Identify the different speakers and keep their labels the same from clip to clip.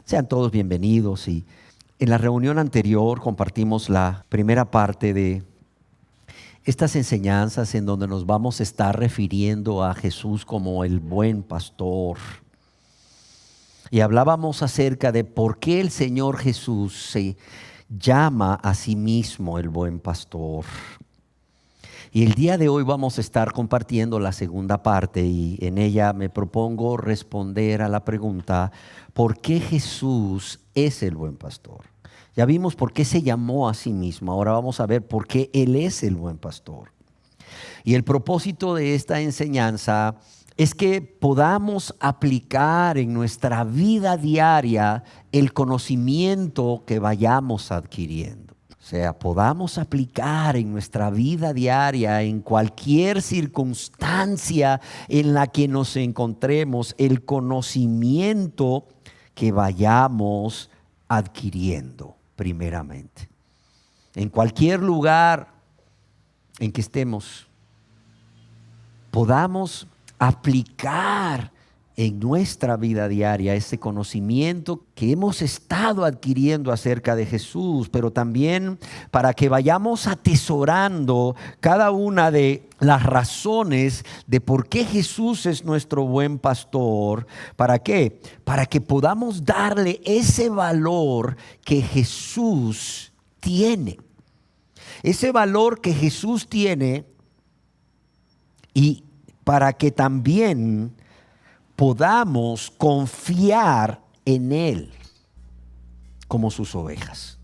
Speaker 1: Sean todos bienvenidos. Y en la reunión anterior compartimos la primera parte de estas enseñanzas en donde nos vamos a estar refiriendo a Jesús como el buen pastor. Y hablábamos acerca de por qué el Señor Jesús se llama a sí mismo el buen pastor. Y el día de hoy vamos a estar compartiendo la segunda parte y en ella me propongo responder a la pregunta: ¿por qué Jesús es el buen pastor? Ya vimos por qué se llamó a sí mismo, ahora vamos a ver por qué Él es el buen pastor. Y el propósito de esta enseñanza es que podamos aplicar en nuestra vida diaria el conocimiento que vayamos adquiriendo. O sea, podamos aplicar en nuestra vida diaria, en cualquier circunstancia en la que nos encontremos, el conocimiento que vayamos adquiriendo primeramente. En cualquier lugar en que estemos, podamos aplicar en nuestra vida diaria ese conocimiento que hemos estado adquiriendo acerca de Jesús, pero también para que vayamos atesorando cada una de las razones de por qué Jesús es nuestro buen pastor. ¿Para qué? Para que podamos darle ese valor que Jesús tiene. Ese valor que Jesús tiene, y para que también podamos confiar en Él como sus ovejas.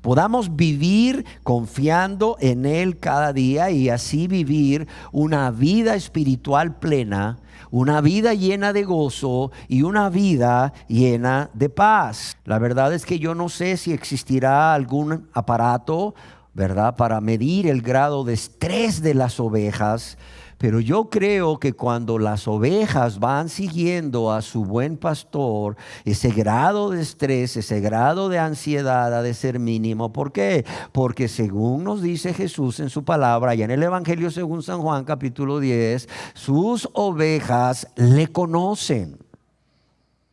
Speaker 1: Podamos vivir confiando en Él cada día y así vivir una vida espiritual plena, una vida llena de gozo y una vida llena de paz. La verdad es que yo no sé si existirá algún aparato, ¿verdad?, para medir el grado de estrés de las ovejas. Pero yo creo que cuando las ovejas van siguiendo a su buen pastor, ese grado de estrés, ese grado de ansiedad ha de ser mínimo. ¿Por qué? Porque según nos dice Jesús en su palabra, y en el Evangelio según San Juan capítulo 10, sus ovejas le conocen.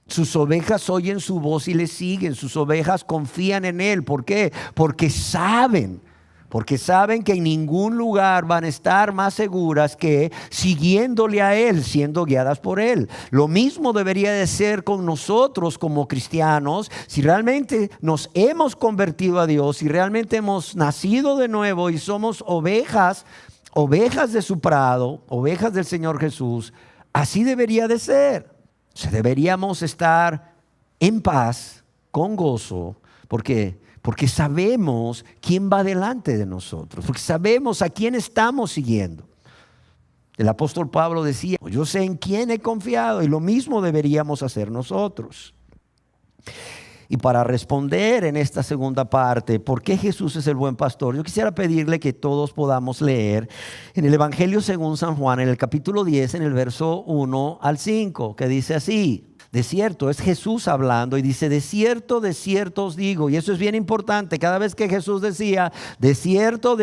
Speaker 1: Sus ovejas oyen su voz y le siguen. Sus ovejas confían en Él. ¿Por qué? Porque saben que en ningún lugar van a estar más seguras que siguiéndole a Él, siendo guiadas por Él. Lo mismo debería de ser con nosotros como cristianos. Si realmente nos hemos convertido a Dios, si realmente hemos nacido de nuevo y somos ovejas de su prado, ovejas del Señor Jesús, así debería de ser. O sea, deberíamos estar en paz, con gozo, porque sabemos quién va delante de nosotros, porque sabemos a quién estamos siguiendo. El apóstol Pablo decía: yo sé en quién he confiado, y lo mismo deberíamos hacer nosotros. Y para responder en esta segunda parte, ¿por qué Jesús es el buen pastor?, yo quisiera pedirle que todos podamos leer en el Evangelio según San Juan, en el capítulo 10, en el verso 1 al 5, que dice así. De cierto, es Jesús hablando y dice: de cierto os digo. Y eso es bien importante. Cada vez que Jesús decía de cierto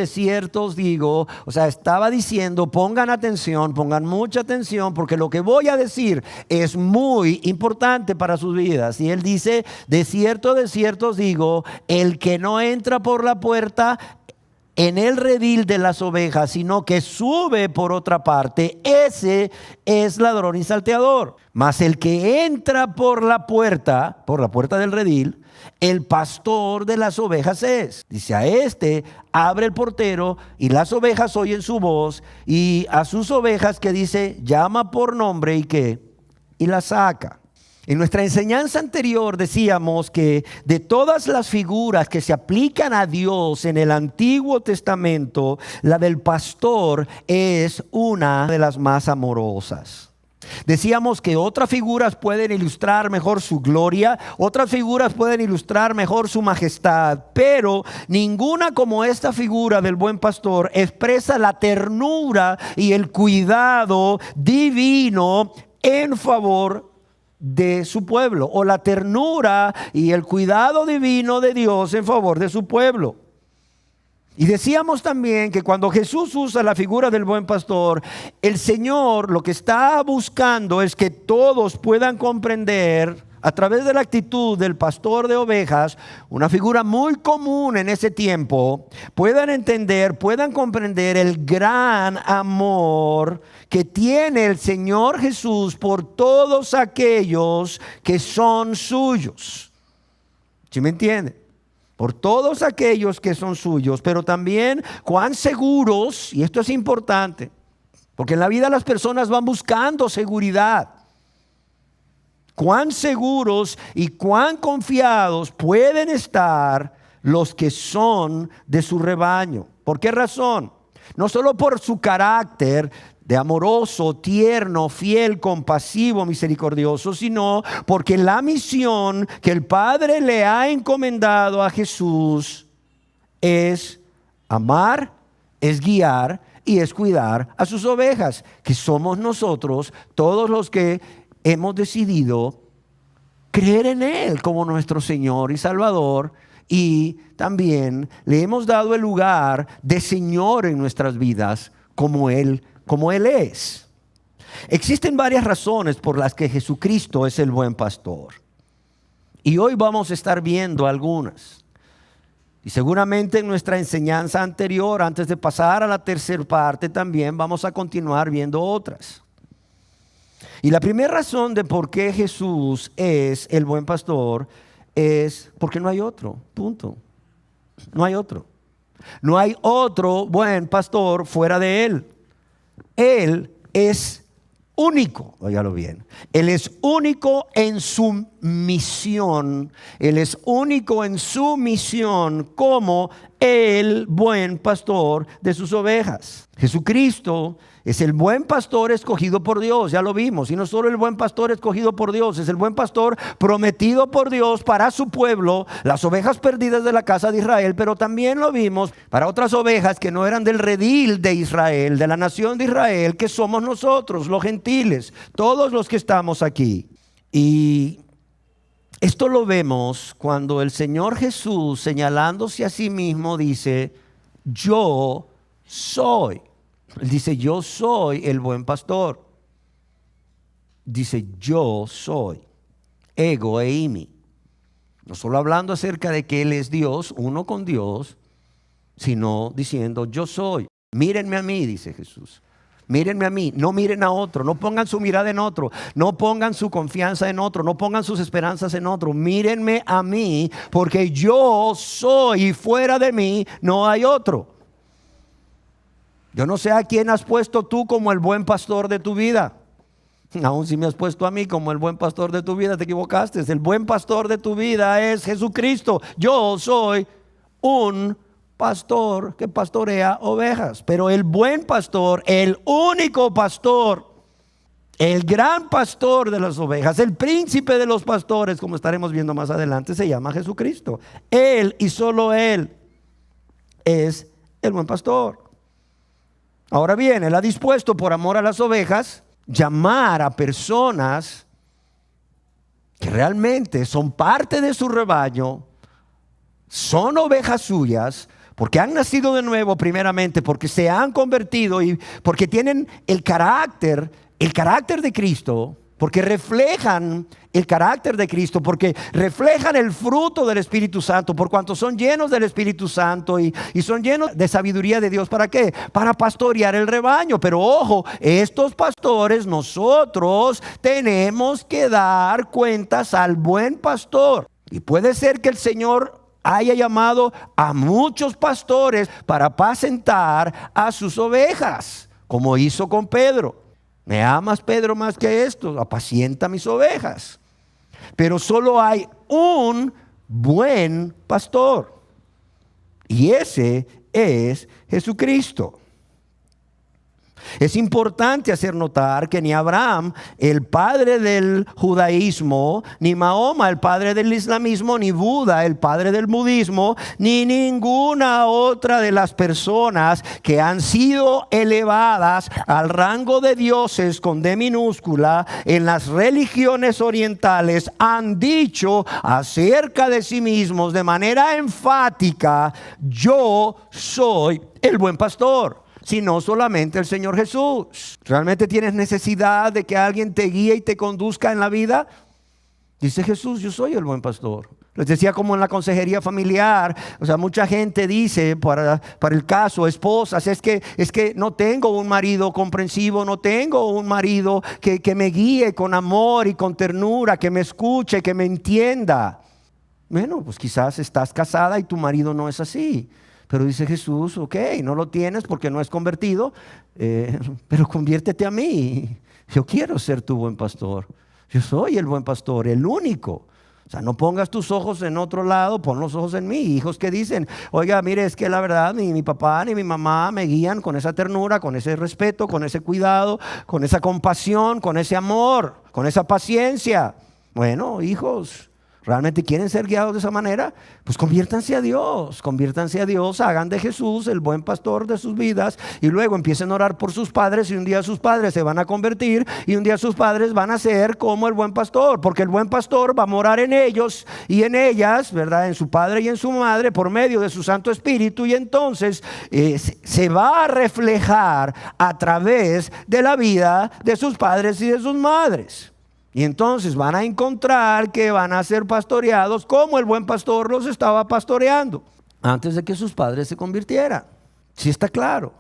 Speaker 1: os digo, o sea, estaba diciendo: pongan atención, pongan mucha atención, porque lo que voy a decir es muy importante para sus vidas. Y Él dice: de cierto os digo, el que no entra por la puerta en el redil de las ovejas, sino que sube por otra parte, ese es ladrón y salteador. Mas el que entra por la puerta del redil, el pastor de las ovejas es. Dice: a este abre el portero y las ovejas oyen su voz, y a sus ovejas, que dice, llama por nombre, y las saca. En nuestra enseñanza anterior decíamos que de todas las figuras que se aplican a Dios en el Antiguo Testamento, la del pastor es una de las más amorosas. Decíamos que otras figuras pueden ilustrar mejor su gloria, otras figuras pueden ilustrar mejor su majestad, pero ninguna como esta figura del buen pastor expresa la ternura y el cuidado divino en favor de su pueblo, o la ternura y el cuidado divino de Dios en favor de su pueblo. Y decíamos también que cuando Jesús usa la figura del buen pastor, el Señor lo que está buscando es que todos puedan comprender a través de la actitud del pastor de ovejas, una figura muy común en ese tiempo, puedan entender, puedan comprender el gran amor que tiene el Señor Jesús por todos aquellos que son suyos. ¿Sí me entienden? Por todos aquellos que son suyos, pero también cuán seguros, y esto es importante, porque en la vida las personas van buscando seguridad. Cuán seguros y cuán confiados pueden estar los que son de su rebaño. ¿Por qué razón? No solo por su carácter de amoroso, tierno, fiel, compasivo, misericordioso, sino porque la misión que el Padre le ha encomendado a Jesús es amar, es guiar y es cuidar a sus ovejas, que somos nosotros, todos los que hemos decidido creer en Él como nuestro Señor y Salvador, y también le hemos dado el lugar de Señor en nuestras vidas como Él es. Existen varias razones por las que Jesucristo es el buen pastor, y hoy vamos a estar viendo algunas. Y seguramente en nuestra enseñanza anterior, antes de pasar a la tercera parte, también vamos a continuar viendo otras. Y la primera razón de por qué Jesús es el buen pastor es porque no hay otro, punto. No hay otro. No hay otro buen pastor fuera de Él. Él es único, óigalo bien. Él es único en su misión. Él es único en su misión como el buen pastor de sus ovejas. Jesucristo es el buen pastor escogido por Dios, ya lo vimos. Y no solo el buen pastor escogido por Dios, es el buen pastor prometido por Dios para su pueblo, las ovejas perdidas de la casa de Israel. Pero también lo vimos para otras ovejas que no eran del redil de Israel, de la nación de Israel, que somos nosotros, los gentiles, todos los que estamos aquí. Y esto lo vemos cuando el Señor Jesús, señalándose a sí mismo, dice: yo soy. Él dice: yo soy el buen pastor. Dice: yo soy. Ego eimi. No solo hablando acerca de que Él es Dios, uno con Dios, sino diciendo: yo soy. Mírenme a mí, dice Jesús. Mírenme a mí, no miren a otro, no pongan su mirada en otro, no pongan su confianza en otro, no pongan sus esperanzas en otro. Mírenme a mí, porque yo soy y fuera de mí no hay otro. Yo no sé a quién has puesto tú como el buen pastor de tu vida. Aún si me has puesto a mí como el buen pastor de tu vida, te equivocaste. El buen pastor de tu vida es Jesucristo. Yo soy un pastor que pastorea ovejas. Pero el buen pastor, el único pastor, el gran pastor de las ovejas, el príncipe de los pastores, como estaremos viendo más adelante, se llama Jesucristo. Él y solo Él es el buen pastor. Ahora bien, Él ha dispuesto, por amor a las ovejas, llamar a personas que realmente son parte de su rebaño, son ovejas suyas, porque han nacido de nuevo primeramente, porque se han convertido y porque tienen el carácter de Cristo, porque reflejan el carácter de Cristo, porque reflejan el fruto del Espíritu Santo, por cuanto son llenos del Espíritu Santo y son llenos de sabiduría de Dios. ¿Para qué? Para pastorear el rebaño. Pero ojo, estos pastores, nosotros tenemos que dar cuentas al buen pastor. Y puede ser que el Señor haya llamado a muchos pastores para apacentar a sus ovejas, como hizo con Pedro. ¿Me amas, Pedro, más que esto? Apacienta mis ovejas. Pero solo hay un buen pastor, y ese es Jesucristo. Es importante hacer notar que ni Abraham, el padre del judaísmo, ni Mahoma, el padre del islamismo, ni Buda, el padre del budismo, ni ninguna otra de las personas que han sido elevadas al rango de dioses con D minúscula en las religiones orientales han dicho acerca de sí mismos de manera enfática: yo soy el buen pastor. Sino solamente el Señor Jesús. ¿Realmente tienes necesidad de que alguien te guíe y te conduzca en la vida? Dice Jesús, yo soy el buen pastor. Les decía como en la consejería familiar, o sea, mucha gente dice para el caso, esposas, es que no tengo un marido comprensivo, no tengo un marido que me guíe con amor y con ternura, que me escuche, que me entienda. Bueno, pues quizás estás casada y tu marido no es así. Pero dice Jesús, ok, no lo tienes porque no es convertido, pero conviértete a mí. Yo quiero ser tu buen pastor. Yo soy el buen pastor, el único. O sea, no pongas tus ojos en otro lado, pon los ojos en mí. Hijos que dicen, oiga, mire, es que la verdad ni mi papá ni mi mamá me guían con esa ternura, con ese respeto, con ese cuidado, con esa compasión, con ese amor, con esa paciencia. Bueno, hijos, ¿realmente quieren ser guiados de esa manera? Pues conviértanse a Dios, hagan de Jesús el buen pastor de sus vidas y luego empiecen a orar por sus padres y un día sus padres se van a convertir y un día sus padres van a ser como el buen pastor, porque el buen pastor va a morar en ellos y en ellas, ¿verdad? En su padre y en su madre por medio de su Santo Espíritu y entonces se va a reflejar a través de la vida de sus padres y de sus madres. Y entonces van a encontrar que van a ser pastoreados como el buen pastor los estaba pastoreando antes de que sus padres se convirtieran. Sí está claro.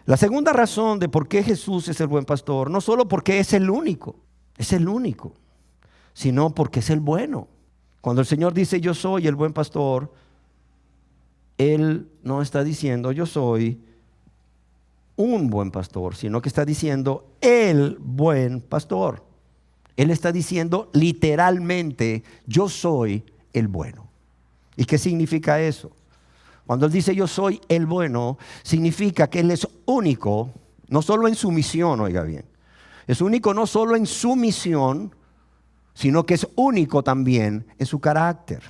Speaker 1: La segunda razón de por qué Jesús es el buen pastor, no solo porque es el único, sino porque es el bueno. Cuando el Señor dice yo soy el buen pastor, Él no está diciendo yo soy un buen pastor, sino que está diciendo el buen pastor. Él está diciendo literalmente, yo soy el bueno. ¿Y qué significa eso? Cuando Él dice yo soy el bueno, significa que Él es único, no solo en su misión, oiga bien. Es único no solo en su misión, sino que es único también en su carácter.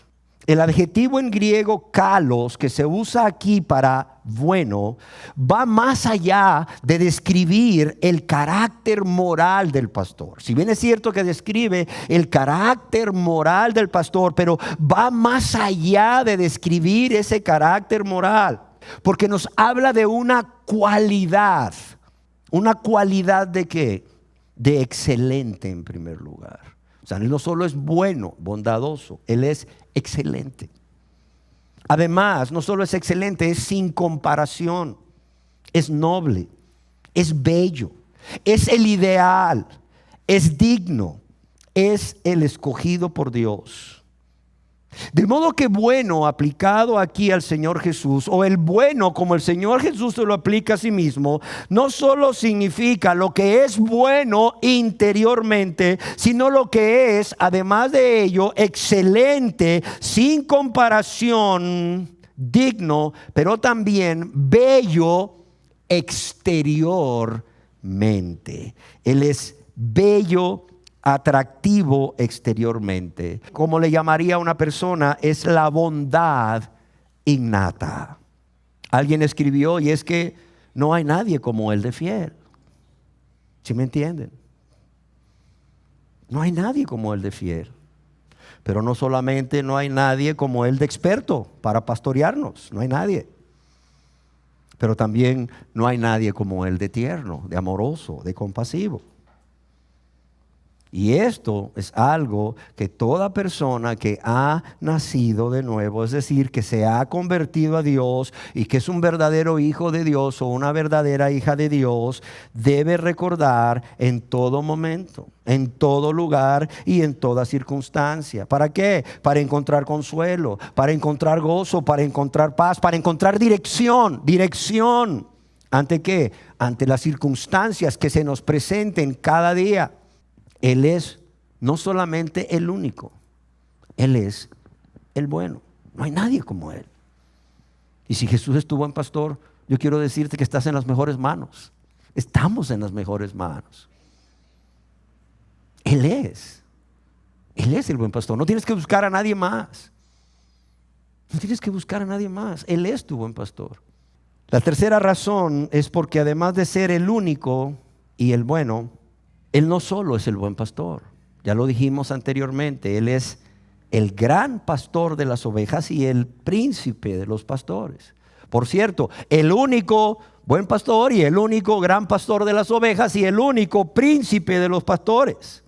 Speaker 1: El adjetivo en griego kalos que se usa aquí para bueno va más allá de describir el carácter moral del pastor. Si bien es cierto que describe el carácter moral del pastor, pero va más allá de describir ese carácter moral, porque nos habla de una cualidad. ¿Una cualidad de qué? De excelente en primer lugar. O sea, Él no solo es bueno, bondadoso, Él es excelente. Además, no solo es excelente, es sin comparación, es noble, es bello, es el ideal, es digno, es el escogido por Dios. De modo que bueno aplicado aquí al Señor Jesús, o el bueno como el Señor Jesús se lo aplica a sí mismo, no solo significa lo que es bueno interiormente, sino lo que es, además de ello, excelente, sin comparación, digno, pero también bello exteriormente. Él es bello, atractivo exteriormente. Como le llamaría a una persona, es la bondad innata. Alguien escribió, y es que no hay nadie como Él de fiel. ¿Sí me entienden? No hay nadie como Él de fiel. Pero no solamente no hay nadie como Él de experto para pastorearnos, no hay nadie. Pero también no hay nadie como Él de tierno, de amoroso, de compasivo. Y esto es algo que toda persona que ha nacido de nuevo, es decir, que se ha convertido a Dios y que es un verdadero hijo de Dios o una verdadera hija de Dios, debe recordar en todo momento, en todo lugar y en toda circunstancia. ¿Para qué? Para encontrar consuelo, para encontrar gozo, para encontrar paz, para encontrar dirección. ¿Dirección? ¿Ante qué? Ante las circunstancias que se nos presenten cada día. Él es no solamente el único, Él es el bueno. No hay nadie como Él. Y si Jesús es tu buen pastor, yo quiero decirte que estás en las mejores manos. Estamos en las mejores manos. Él es el buen pastor. No tienes que buscar a nadie más. No tienes que buscar a nadie más. Él es tu buen pastor. La tercera razón es porque además de ser el único y el bueno, Él no solo es el buen pastor, ya lo dijimos anteriormente, Él es el gran pastor de las ovejas y el príncipe de los pastores. Por cierto, el único buen pastor y el único gran pastor de las ovejas y el único príncipe de los pastores.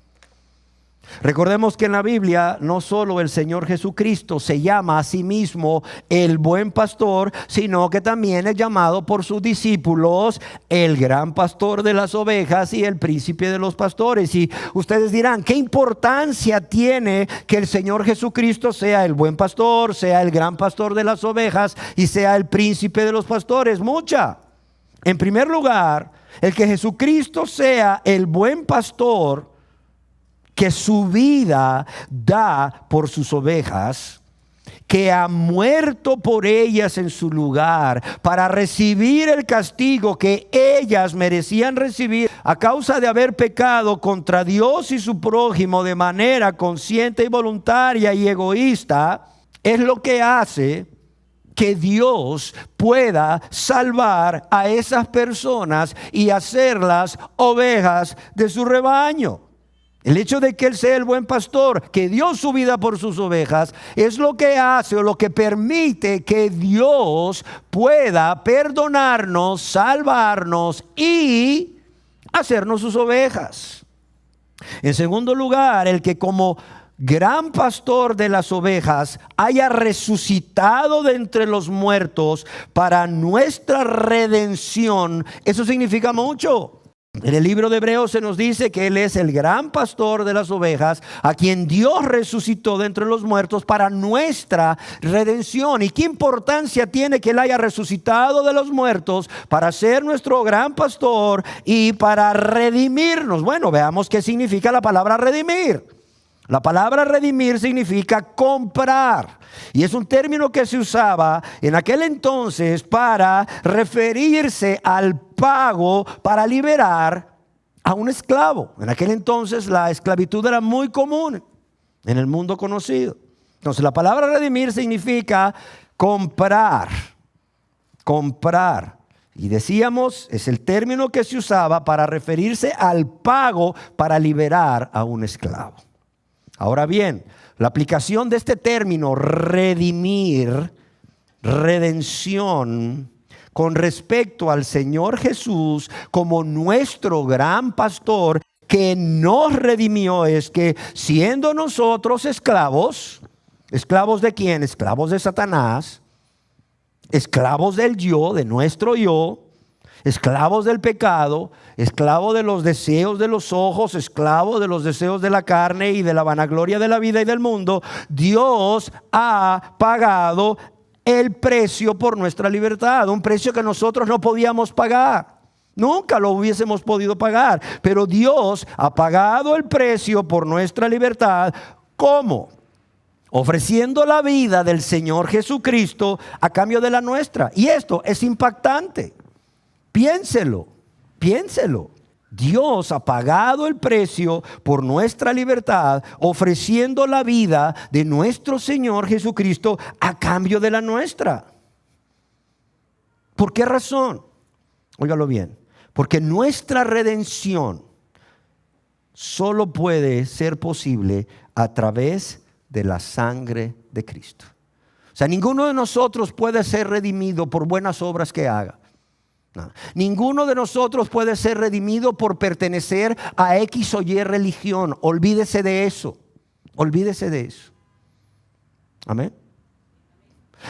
Speaker 1: Recordemos que en la Biblia no solo el Señor Jesucristo se llama a sí mismo el buen pastor, sino que también es llamado por sus discípulos el gran pastor de las ovejas y el príncipe de los pastores. Y ustedes dirán, ¿qué importancia tiene que el Señor Jesucristo sea el buen pastor, sea el gran pastor de las ovejas y sea el príncipe de los pastores? Mucha. En primer lugar, el que Jesucristo sea el buen pastor que su vida da por sus ovejas, que ha muerto por ellas en su lugar para recibir el castigo que ellas merecían recibir a causa de haber pecado contra Dios y su prójimo de manera consciente y voluntaria y egoísta, es lo que hace que Dios pueda salvar a esas personas y hacerlas ovejas de su rebaño. El hecho de que Él sea el buen pastor, que dio su vida por sus ovejas, es lo que hace o lo que permite que Dios pueda perdonarnos, salvarnos y hacernos sus ovejas. En segundo lugar, el que como gran pastor de las ovejas haya resucitado de entre los muertos para nuestra redención, eso significa mucho. En el libro de Hebreos se nos dice que Él es el gran pastor de las ovejas, a quien Dios resucitó de entre los muertos para nuestra redención. ¿Y qué importancia tiene que Él haya resucitado de los muertos para ser nuestro gran pastor y para redimirnos? Bueno, veamos qué significa la palabra redimir. La palabra redimir significa comprar, y es un término que se usaba en aquel entonces para referirse al pago para liberar a un esclavo. En aquel entonces la esclavitud era muy común en el mundo conocido. Entonces la palabra redimir significa comprar. Y decíamos, es el término que se usaba para referirse al pago para liberar a un esclavo. Ahora bien, la aplicación de este término redimir, redención, con respecto al Señor Jesús como nuestro gran pastor que nos redimió, es que siendo nosotros esclavos, ¿esclavos de quién? Esclavos de Satanás, esclavos del yo, de nuestro yo, esclavos del pecado, esclavo de los deseos de los ojos, esclavo de los deseos de la carne y de la vanagloria de la vida y del mundo, Dios ha pagado el precio por nuestra libertad, un precio que nosotros no podíamos pagar. Nunca lo hubiésemos podido pagar, pero Dios ha pagado el precio por nuestra libertad. ¿Cómo? Ofreciendo la vida del Señor Jesucristo a cambio de la nuestra. Y esto es impactante. Piénselo. Dios ha pagado el precio por nuestra libertad, ofreciendo la vida de nuestro Señor Jesucristo a cambio de la nuestra. ¿Por qué razón? Óigalo bien. Porque nuestra redención solo puede ser posible a través de la sangre de Cristo. O sea, ninguno de nosotros puede ser redimido por buenas obras que haga. No. Ninguno de nosotros puede ser redimido por pertenecer a X o Y religión. Olvídese de eso. Amén.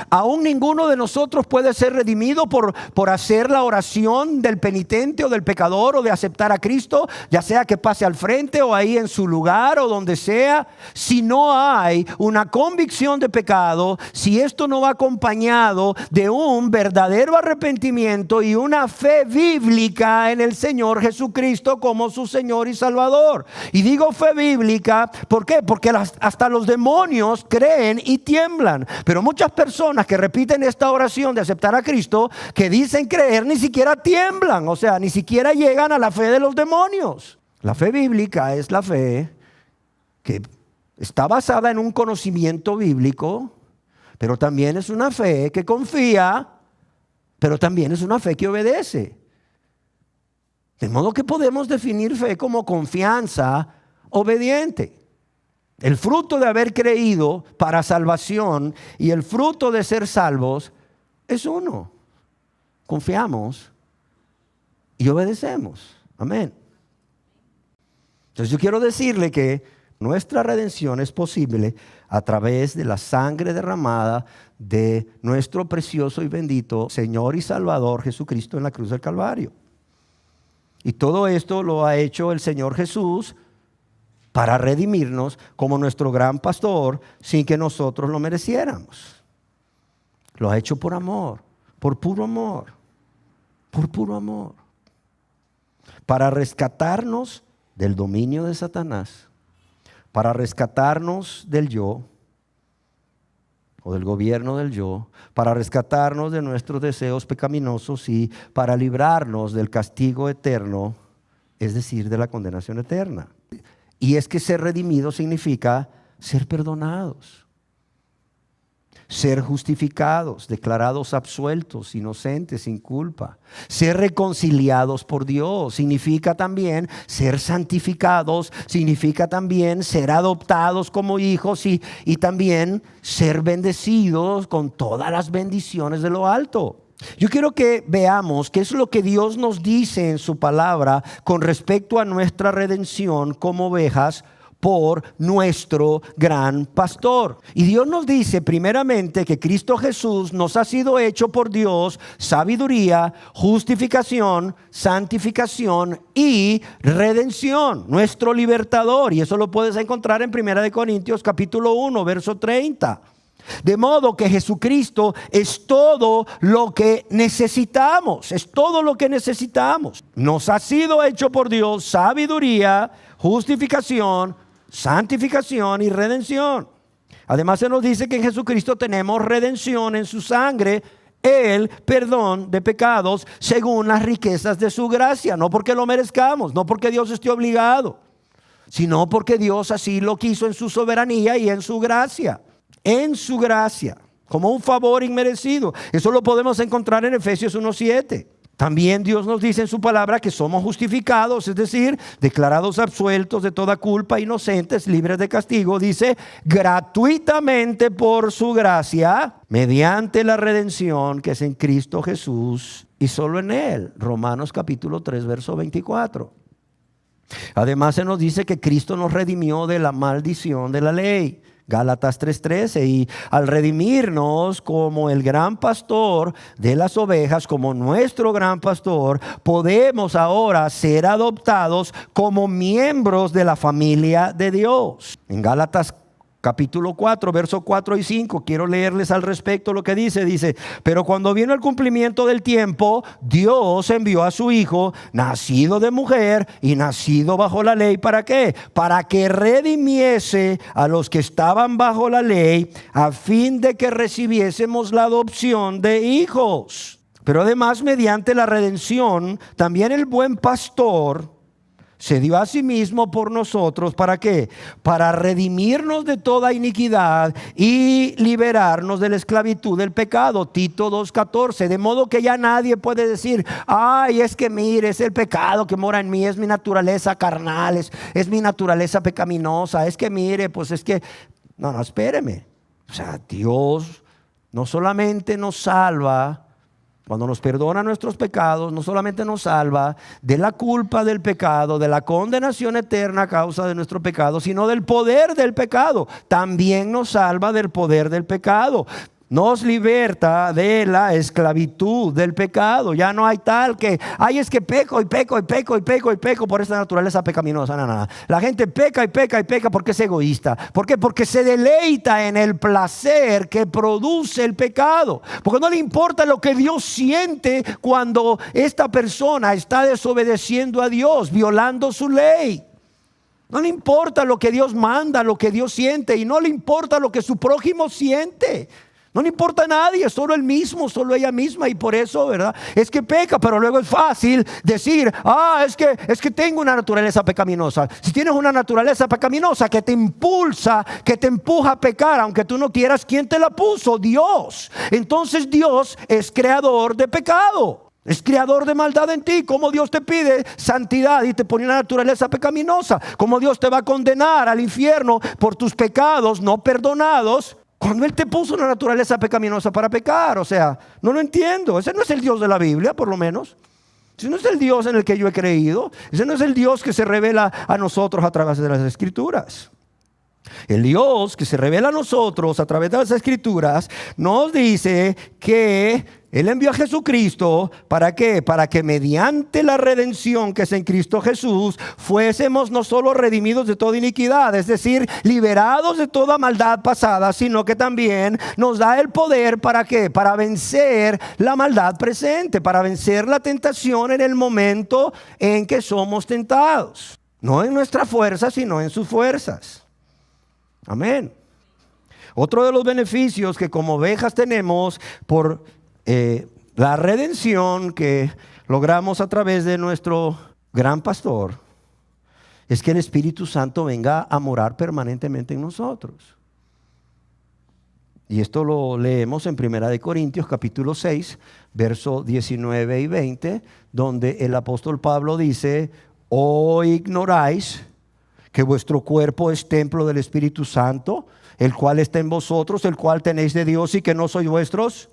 Speaker 1: Aún ninguno de nosotros puede ser redimido por hacer la oración del penitente o del pecador o de aceptar a Cristo, ya sea que pase al frente o ahí en su lugar o donde sea. Si no hay una convicción de pecado, si esto no va acompañado de un verdadero arrepentimiento y una fe bíblica en el Señor Jesucristo como su Señor y Salvador. Y digo fe bíblica, ¿por qué? Porque hasta los demonios creen y tiemblan. Pero muchas personas que repiten esta oración de aceptar a Cristo, que dicen creer, ni siquiera tiemblan, o sea, ni siquiera llegan a la fe de los demonios. La fe bíblica es la fe que está basada en un conocimiento bíblico, pero también es una fe que confía, pero también es una fe que obedece. De modo que podemos definir fe como confianza obediente. El fruto de haber creído para salvación y el fruto de ser salvos es uno. Confiamos y obedecemos. Amén. Entonces yo quiero decirle que Nuestra redención es posible a través de la sangre derramada de nuestro precioso y bendito Señor y Salvador Jesucristo en la cruz del Calvario. Y todo esto lo ha hecho el Señor Jesús para redimirnos como nuestro gran pastor sin que nosotros lo mereciéramos. Lo ha hecho por amor, por puro amor, por puro amor. Para rescatarnos del dominio de Satanás, para rescatarnos del yo o del gobierno del yo, para rescatarnos de nuestros deseos pecaminosos y para librarnos del castigo eterno, es decir, de la condenación eterna. Y es que ser redimido significa ser perdonados, ser justificados, declarados absueltos, inocentes, sin culpa. Ser reconciliados por Dios significa también ser santificados, significa también ser adoptados como hijos y también ser bendecidos con todas las bendiciones de lo alto. Yo quiero que veamos qué es lo que Dios nos dice en su palabra con respecto a nuestra redención como ovejas por nuestro gran pastor. Y Dios nos dice primeramente que Cristo Jesús nos ha sido hecho por Dios sabiduría, justificación, santificación y redención, nuestro libertador. Y eso lo puedes encontrar en 1 Corintios capítulo 1, verso 30. De modo que Jesucristo es todo lo que necesitamos, es todo lo que necesitamos. Nos ha sido hecho por Dios sabiduría, justificación, santificación y redención. Además se nos dice que en Jesucristo tenemos redención en su sangre, el perdón de pecados según las riquezas de su gracia, no porque lo merezcamos, no porque Dios esté obligado, sino porque Dios así lo quiso en su soberanía y en su gracia. En su gracia, como un favor inmerecido. Eso lo podemos encontrar en Efesios 1:7. También Dios nos dice en su palabra que somos justificados, es decir, declarados absueltos de toda culpa, inocentes, libres de castigo. Dice, gratuitamente por su gracia, mediante la redención que es en Cristo Jesús y solo en Él. Romanos capítulo 3, verso 24. Además se nos dice que Cristo nos redimió de la maldición de la ley. Gálatas 3:13, y al redimirnos como el gran pastor de las ovejas, como nuestro gran pastor, podemos ahora ser adoptados como miembros de la familia de Dios. En Gálatas capítulo 4, versos 4 y 5, quiero leerles al respecto lo que dice, pero cuando vino el cumplimiento del tiempo, Dios envió a su Hijo, nacido de mujer y nacido bajo la ley, ¿para qué? Para que redimiese a los que estaban bajo la ley, a fin de que recibiésemos la adopción de hijos. Pero además, mediante la redención, también el buen pastor se dio a sí mismo por nosotros, ¿para qué? Para redimirnos de toda iniquidad y liberarnos de la esclavitud del pecado. Tito 2:14. De modo que ya nadie puede decir, ay, es que mire, es el pecado que mora en mí, es mi naturaleza carnal, es mi naturaleza pecaminosa, es que mire, pues es que, no, espéreme. O sea, Dios no solamente nos salva, cuando nos perdona nuestros pecados, no solamente nos salva de la culpa del pecado, de la condenación eterna a causa de nuestro pecado, sino del poder del pecado. También nos salva del poder del pecado. Nos liberta de la esclavitud del pecado. Ya no hay tal que, ay, es que peco y peco y peco y peco y peco por esta naturaleza pecaminosa. No. La gente peca y peca y peca porque es egoísta. ¿Por qué? Porque se deleita en el placer que produce el pecado. Porque no le importa lo que Dios siente cuando esta persona está desobedeciendo a Dios, violando su ley. No le importa lo que Dios manda, lo que Dios siente, y no le importa lo que su prójimo siente. No le importa a nadie, solo él mismo, solo ella misma. Y por eso, ¿verdad? Es que peca, pero luego es fácil decir, es que tengo una naturaleza pecaminosa. Si tienes una naturaleza pecaminosa que te impulsa, que te empuja a pecar, aunque tú no quieras, ¿quién te la puso? Dios. Entonces Dios es creador de pecado. Es creador de maldad en ti. Como Dios te pide santidad y te pone una naturaleza pecaminosa. Como Dios te va a condenar al infierno por tus pecados no perdonados, cuando Él te puso una naturaleza pecaminosa para pecar. O sea, no lo entiendo. Ese no es el Dios de la Biblia, por lo menos. Ese no es el Dios en el que yo he creído. Ese no es el Dios que se revela a nosotros a través de las Escrituras. El Dios que se revela a nosotros a través de las Escrituras nos dice que Él envió a Jesucristo. ¿Para qué? Para que mediante la redención que es en Cristo Jesús fuésemos no solo redimidos de toda iniquidad, es decir, liberados de toda maldad pasada, sino que también nos da el poder. ¿Para qué? Para vencer la maldad presente, para vencer la tentación en el momento en que somos tentados. No en nuestra fuerza, sino en sus fuerzas. Amén. Otro de los beneficios que como ovejas tenemos por la redención que logramos a través de nuestro gran pastor es que el Espíritu Santo venga a morar permanentemente en nosotros. Y esto lo leemos en 1 Corintios capítulo 6, versos 19 y 20, donde el apóstol Pablo dice: ¿o ignoráis que vuestro cuerpo es templo del Espíritu Santo, el cual está en vosotros, el cual tenéis de Dios y que no sois vuestros?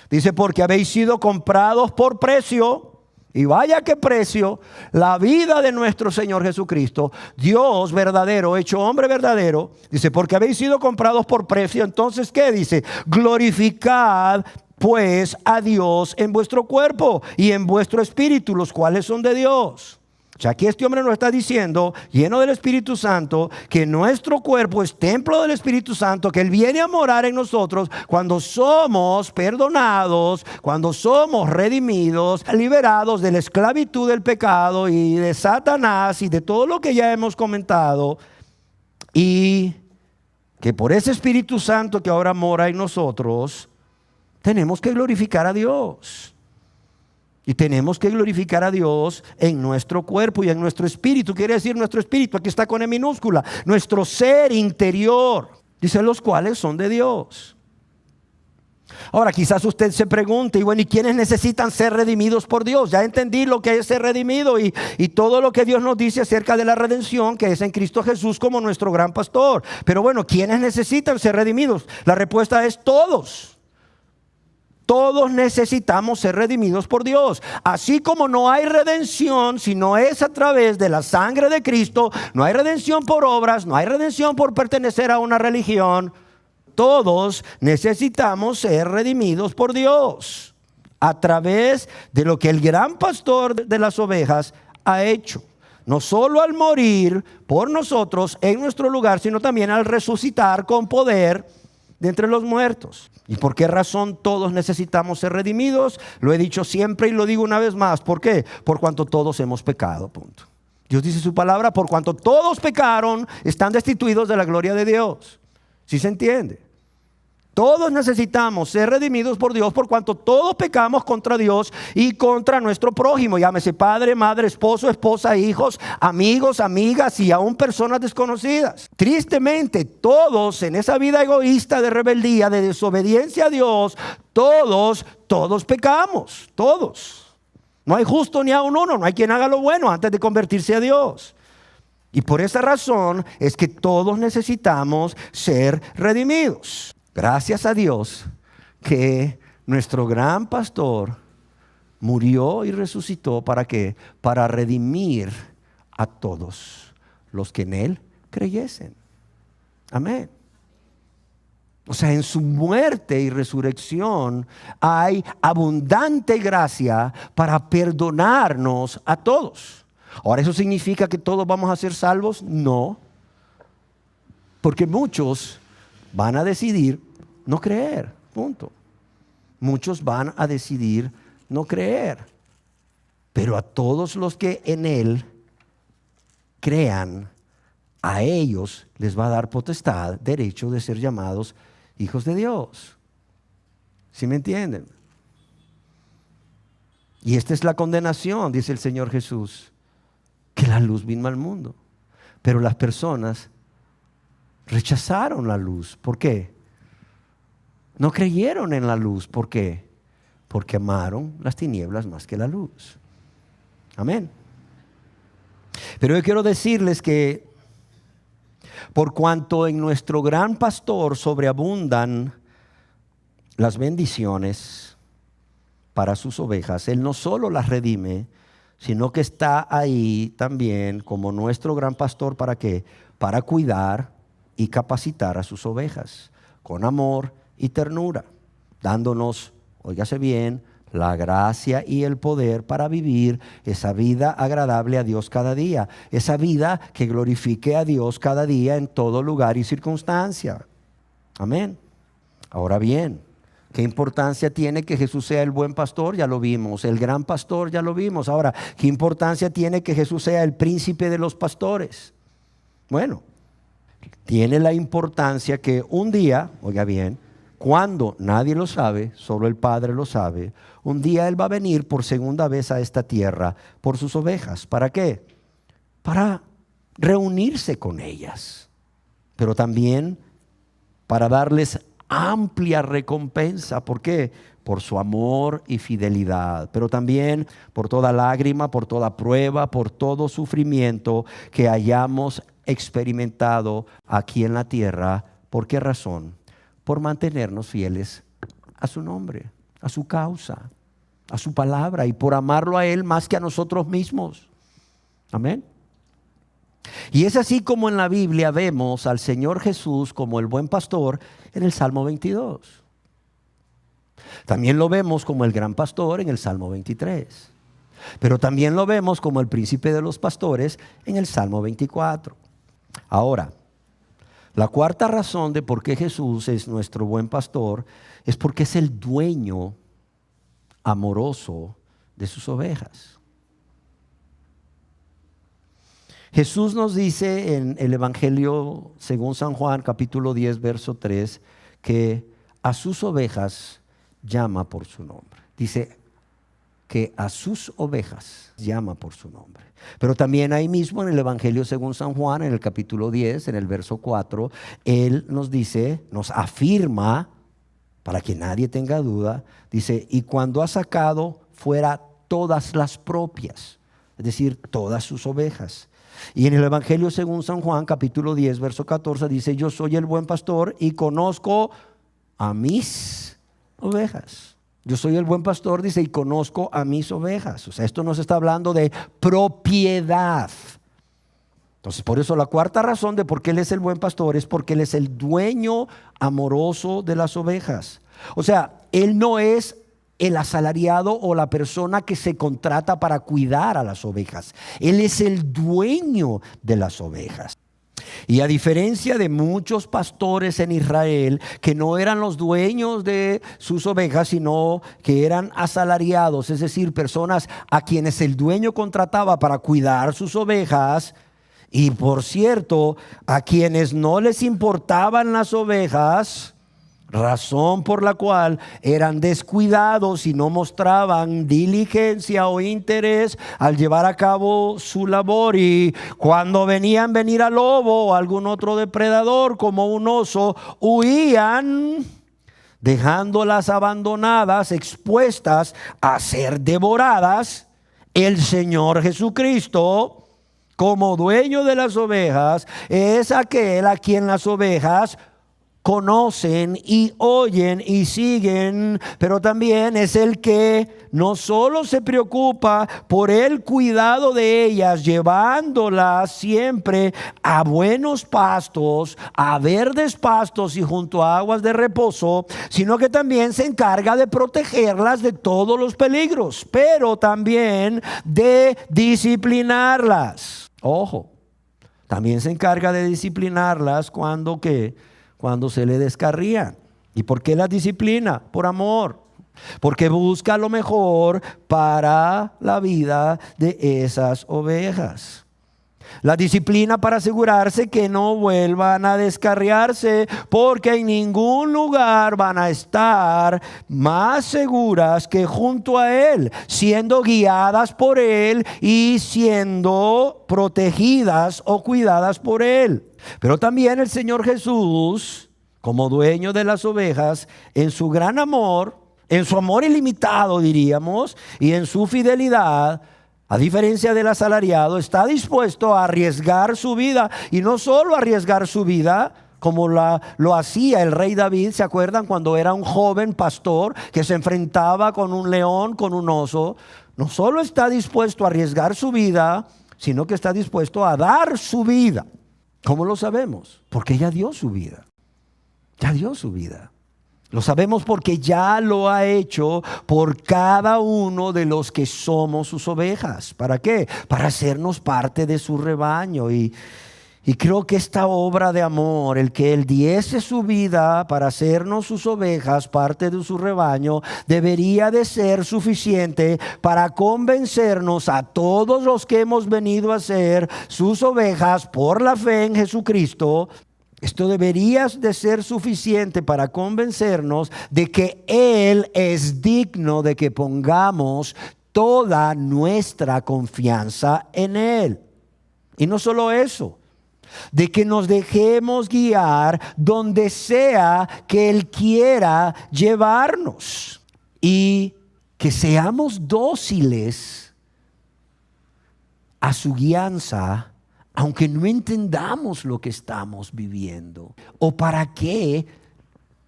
Speaker 1: Dice: porque habéis sido comprados por precio, y vaya que precio, la vida de nuestro Señor Jesucristo, Dios verdadero, hecho hombre verdadero. Dice: porque habéis sido comprados por precio. Entonces, ¿qué dice? Glorificad pues a Dios en vuestro cuerpo y en vuestro espíritu, los cuales son de Dios. O sea, aquí este hombre nos está diciendo, lleno del Espíritu Santo, que nuestro cuerpo es templo del Espíritu Santo, que Él viene a morar en nosotros cuando somos perdonados, cuando somos redimidos, liberados de la esclavitud del pecado y de Satanás y de todo lo que ya hemos comentado. Y que por ese Espíritu Santo que ahora mora en nosotros, tenemos que glorificar a Dios. Y tenemos que glorificar a Dios en nuestro cuerpo y en nuestro espíritu. Quiere decir nuestro espíritu, aquí está con E minúscula. Nuestro ser interior. Dice: los cuales son de Dios. Ahora quizás usted se pregunte: y bueno, ¿y quiénes necesitan ser redimidos por Dios? Ya entendí lo que es ser redimido y todo lo que Dios nos dice acerca de la redención que es en Cristo Jesús como nuestro gran pastor. Pero bueno, ¿quiénes necesitan ser redimidos? La respuesta es todos. Todos necesitamos ser redimidos por Dios. Así como no hay redención si no es a través de la sangre de Cristo, no hay redención por obras, no hay redención por pertenecer a una religión. Todos necesitamos ser redimidos por Dios a través de lo que el gran pastor de las ovejas ha hecho. No solo al morir por nosotros en nuestro lugar, sino también al resucitar con poder de entre los muertos. ¿Y por qué razón todos necesitamos ser redimidos? Lo he dicho siempre y lo digo una vez más. ¿Por qué? Por cuanto todos hemos pecado, punto. Dios dice su palabra: por cuanto todos pecaron, están destituidos de la gloria de Dios. ¿Sí se entiende? Todos necesitamos ser redimidos por Dios por cuanto todos pecamos contra Dios y contra nuestro prójimo. Llámese padre, madre, esposo, esposa, hijos, amigos, amigas y aún personas desconocidas. Tristemente, todos en esa vida egoísta de rebeldía, de desobediencia a Dios, todos pecamos, todos. No hay justo ni aun uno, no hay quien haga lo bueno antes de convertirse a Dios. Y por esa razón es que todos necesitamos ser redimidos. Gracias a Dios que nuestro gran pastor murió y resucitó. ¿Para qué? Para redimir a todos los que en Él creyesen. Amén. O sea, en su muerte y resurrección hay abundante gracia para perdonarnos a todos. Ahora, ¿eso significa que todos vamos a ser salvos? No. Porque muchos van a decidir no creer, punto. Muchos van a decidir no creer. Pero a todos los que en Él crean, a ellos les va a dar potestad, derecho de ser llamados hijos de Dios. ¿Sí me entienden? Y esta es la condenación, dice el Señor Jesús, que la luz vino al mundo. Pero las personas rechazaron la luz. ¿Por qué? No creyeron en la luz. ¿Por qué? Porque amaron las tinieblas más que la luz. Amén. Pero yo quiero decirles que por cuanto en nuestro gran pastor sobreabundan las bendiciones para sus ovejas, Él no solo las redime, sino que está ahí también como nuestro gran pastor. ¿Para qué? Para cuidar y capacitar a sus ovejas con amor y ternura, dándonos, óigase bien, la gracia y el poder para vivir esa vida agradable a Dios cada día, esa vida que glorifique a Dios cada día en todo lugar y circunstancia. Amén. Ahora bien, ¿qué importancia tiene que Jesús sea el buen pastor? Ya lo vimos. El gran pastor, ya lo vimos. Ahora, ¿qué importancia tiene que Jesús sea el príncipe de los pastores? Bueno, tiene la importancia que un día, oiga bien, cuando nadie lo sabe, solo el Padre lo sabe, un día Él va a venir por segunda vez a esta tierra por sus ovejas. ¿Para qué? Para reunirse con ellas, pero también para darles amplia recompensa. ¿Por qué? Por su amor y fidelidad, pero también por toda lágrima, por toda prueba, por todo sufrimiento que hayamos experimentado aquí en la tierra. ¿Por qué razón? Por mantenernos fieles a su nombre, a su causa, a su palabra, y por amarlo a Él más que a nosotros mismos. Amén. Y es así como en la Biblia vemos al Señor Jesús como el buen pastor en el Salmo 22. También lo vemos como el gran pastor en el Salmo 23. Pero también lo vemos como el príncipe de los pastores en el Salmo 24. Ahora, la cuarta razón de por qué Jesús es nuestro buen pastor es porque es el dueño amoroso de sus ovejas. Jesús nos dice en el Evangelio según San Juan, capítulo 10, verso 3, que a sus ovejas llama por su nombre. Dice que a sus ovejas llama por su nombre. Pero también ahí mismo en el Evangelio según San Juan, en el capítulo 10, en el verso 4, Él nos dice, nos afirma, para que nadie tenga duda, dice, y cuando ha sacado fuera todas las propias, es decir, todas sus ovejas. Y en el Evangelio según San Juan, capítulo 10, verso 14, dice, yo soy el buen pastor y conozco a mis ovejas. Yo soy el buen pastor, dice, y conozco a mis ovejas. O sea, esto nos está hablando de propiedad. Entonces, por eso la cuarta razón de por qué Él es el buen pastor es porque Él es el dueño amoroso de las ovejas. O sea, Él no es el asalariado o la persona que se contrata para cuidar a las ovejas. Él es el dueño de las ovejas. Y a diferencia de muchos pastores en Israel que no eran los dueños de sus ovejas, sino que eran asalariados, es decir, personas a quienes el dueño contrataba para cuidar sus ovejas, y por cierto, a quienes no les importaban las ovejas, razón por la cual eran descuidados y no mostraban diligencia o interés al llevar a cabo su labor, y cuando venían venir al lobo o algún otro depredador como un oso, huían, dejándolas abandonadas, expuestas a ser devoradas. El Señor Jesucristo, como dueño de las ovejas, es aquel a quien las ovejas conocen y oyen y siguen, pero también es el que no solo se preocupa por el cuidado de ellas, llevándolas siempre a buenos pastos, a verdes pastos y junto a aguas de reposo, sino que también se encarga de protegerlas de todos los peligros, pero también de disciplinarlas. Ojo, también se encarga de disciplinarlas cuando se le descarrían. ¿Y por qué las disciplina? Por amor. Porque busca lo mejor para la vida de esas ovejas. La disciplina para asegurarse que no vuelvan a descarriarse, porque en ningún lugar van a estar más seguras que junto a Él, siendo guiadas por Él y siendo protegidas o cuidadas por Él. Pero también el Señor Jesús, como dueño de las ovejas, en su gran amor, en su amor ilimitado diríamos, y en su fidelidad, a diferencia del asalariado, está dispuesto a arriesgar su vida, y no solo arriesgar su vida como lo hacía el rey David. ¿Se acuerdan cuando era un joven pastor que se enfrentaba con un león, con un oso? No solo está dispuesto a arriesgar su vida, sino que está dispuesto a dar su vida. ¿Cómo lo sabemos? Porque ya dio su vida. Ya dio su vida. Lo sabemos porque ya lo ha hecho por cada uno de los que somos sus ovejas. ¿Para qué? Para hacernos parte de su rebaño. Y creo que esta obra de amor, el que Él diese su vida para hacernos sus ovejas, parte de su rebaño, debería de ser suficiente para convencernos a todos los que hemos venido a ser sus ovejas por la fe en Jesucristo. Esto debería de ser suficiente para convencernos de que Él es digno de que pongamos toda nuestra confianza en Él. Y no solo eso, de que nos dejemos guiar donde sea que Él quiera llevarnos y que seamos dóciles a su guianza, aunque no entendamos lo que estamos viviendo o para qué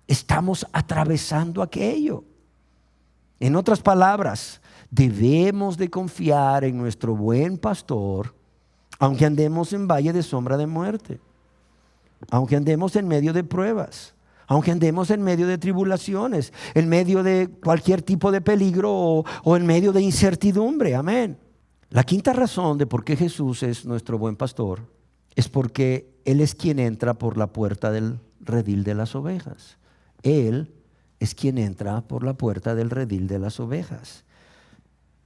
Speaker 1: estamos atravesando aquello. En otras palabras, debemos de confiar en nuestro buen pastor, aunque andemos en valle de sombra de muerte, aunque andemos en medio de pruebas, aunque andemos en medio de tribulaciones, en medio de cualquier tipo de peligro o en medio de incertidumbre. Amén. La quinta razón de por qué Jesús es nuestro buen pastor es porque Él es quien entra por la puerta del redil de las ovejas. Él es quien entra por la puerta del redil de las ovejas.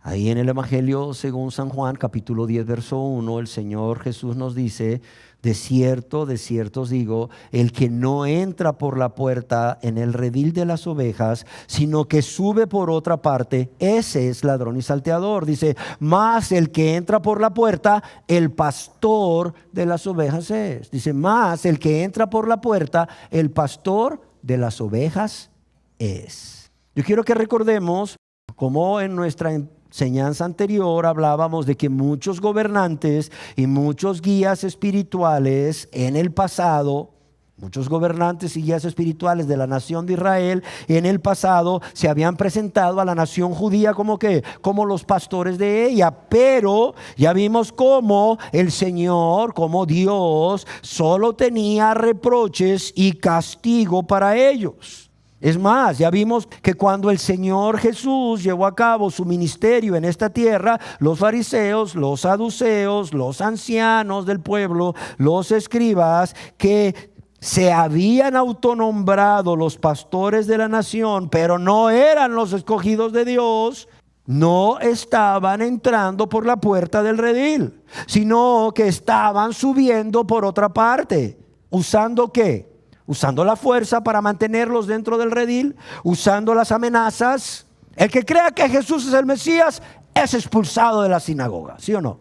Speaker 1: Ahí en el Evangelio según San Juan, capítulo 10, verso 1, el Señor Jesús nos dice: de cierto os digo, el que no entra por la puerta en el redil de las ovejas, sino que sube por otra parte, ese es ladrón y salteador. Dice, más el que entra por la puerta, el pastor de las ovejas es. Dice, más el que entra por la puerta, el pastor de las ovejas es. Yo quiero que recordemos como en nuestra enseñanza anterior hablábamos de que muchos gobernantes y muchos guías espirituales en el pasado, muchos gobernantes y guías espirituales de la nación de Israel en el pasado se habían presentado a la nación judía como que, como los pastores de ella, pero ya vimos cómo el Señor, como Dios, solo tenía reproches y castigo para ellos. Es más, ya vimos que cuando el Señor Jesús llevó a cabo su ministerio en esta tierra, los fariseos, los saduceos, los ancianos del pueblo, los escribas, que se habían autonombrado los pastores de la nación, pero no eran los escogidos de Dios, no estaban entrando por la puerta del redil, sino que estaban subiendo por otra parte. ¿Usando qué? Usando la fuerza para mantenerlos dentro del redil, usando las amenazas. El que crea que Jesús es el Mesías es expulsado de la sinagoga, ¿sí o no?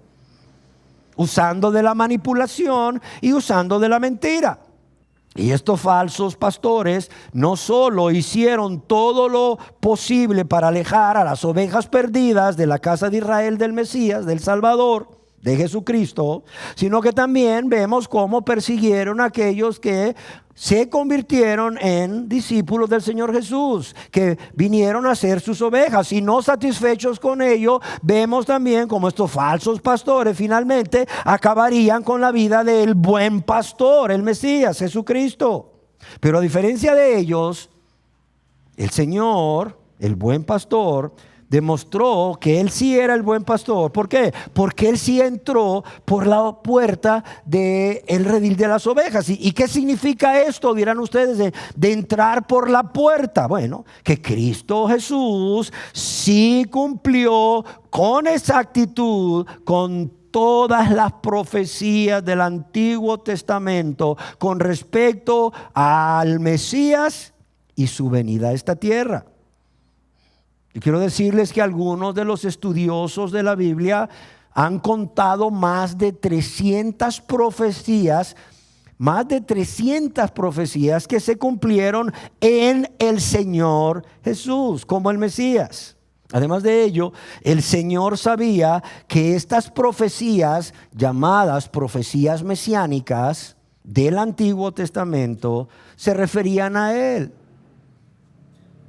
Speaker 1: Usando de la manipulación y usando de la mentira. Y estos falsos pastores no solo hicieron todo lo posible para alejar a las ovejas perdidas de la casa de Israel del Mesías, del Salvador, de Jesucristo, sino que también vemos cómo persiguieron a aquellos que se convirtieron en discípulos del Señor Jesús, que vinieron a ser sus ovejas, y no satisfechos con ello, vemos también cómo estos falsos pastores finalmente acabarían con la vida del buen pastor, el Mesías, Jesucristo. Pero a diferencia de ellos, el Señor, el buen pastor, demostró que Él sí era el buen pastor. ¿Por qué? Porque Él sí entró por la puerta del redil de las ovejas. ¿Y qué significa esto? Dirán ustedes, de entrar por la puerta. Bueno, que Cristo Jesús sí cumplió con exactitud con todas las profecías del Antiguo Testamento con respecto al Mesías y su venida a esta tierra. Y quiero decirles que algunos de los estudiosos de la Biblia han contado más de 300 profecías que se cumplieron en el Señor Jesús como el Mesías. Además de ello, el Señor sabía que estas profecías, llamadas profecías mesiánicas del Antiguo Testamento, se referían a Él.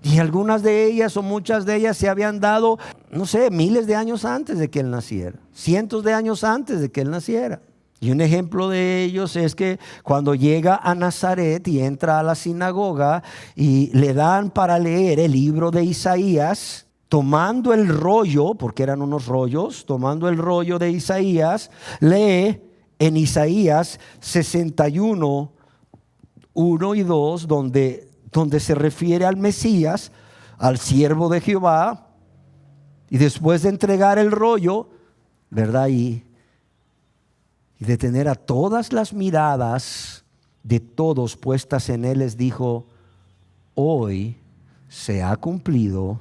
Speaker 1: Y algunas de ellas o muchas de ellas se habían dado, no sé, miles de años antes de que Él naciera, cientos de años antes de que Él naciera. Y un ejemplo de ellos es que cuando llega a Nazaret y entra a la sinagoga y le dan para leer el libro de Isaías, tomando el rollo, porque eran unos rollos, tomando el rollo de Isaías, lee en Isaías 61, 1 y 2, donde se refiere al Mesías, al siervo de Jehová, y después de entregar el rollo, ¿verdad? Y de tener a todas las miradas de todos puestas en él, les dijo: hoy se ha cumplido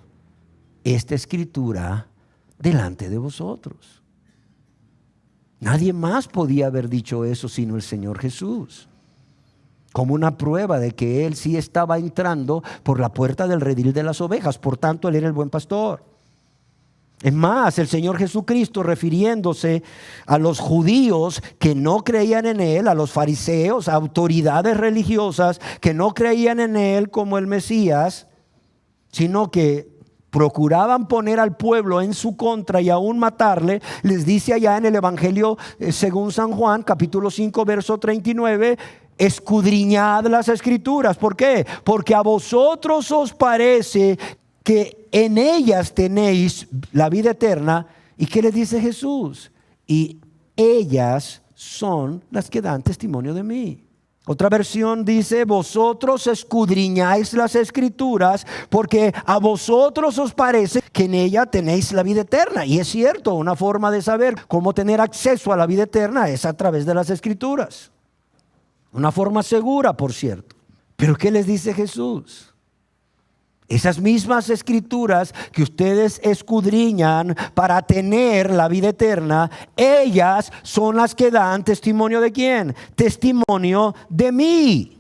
Speaker 1: esta escritura delante de vosotros. Nadie más podía haber dicho eso sino el Señor Jesús, como una prueba de que él sí estaba entrando por la puerta del redil de las ovejas. Por tanto, él era el buen pastor. Es más, el Señor Jesucristo, refiriéndose a los judíos que no creían en él, a los fariseos, a autoridades religiosas que no creían en él como el Mesías, sino que procuraban poner al pueblo en su contra y aún matarle, les dice allá en el Evangelio según San Juan, capítulo 5, verso 39, escudriñad las Escrituras. ¿Por qué? Porque a vosotros os parece que en ellas tenéis la vida eterna. ¿Y qué les dice Jesús? Y ellas son las que dan testimonio de mí. Otra versión dice: vosotros escudriñáis las Escrituras porque a vosotros os parece que en ella tenéis la vida eterna. Y es cierto, una forma de saber cómo tener acceso a la vida eterna es a través de las Escrituras. Una forma segura, por cierto. Pero ¿qué les dice Jesús? Esas mismas Escrituras que ustedes escudriñan para tener la vida eterna, ellas son las que dan testimonio ¿de quién? Testimonio de mí.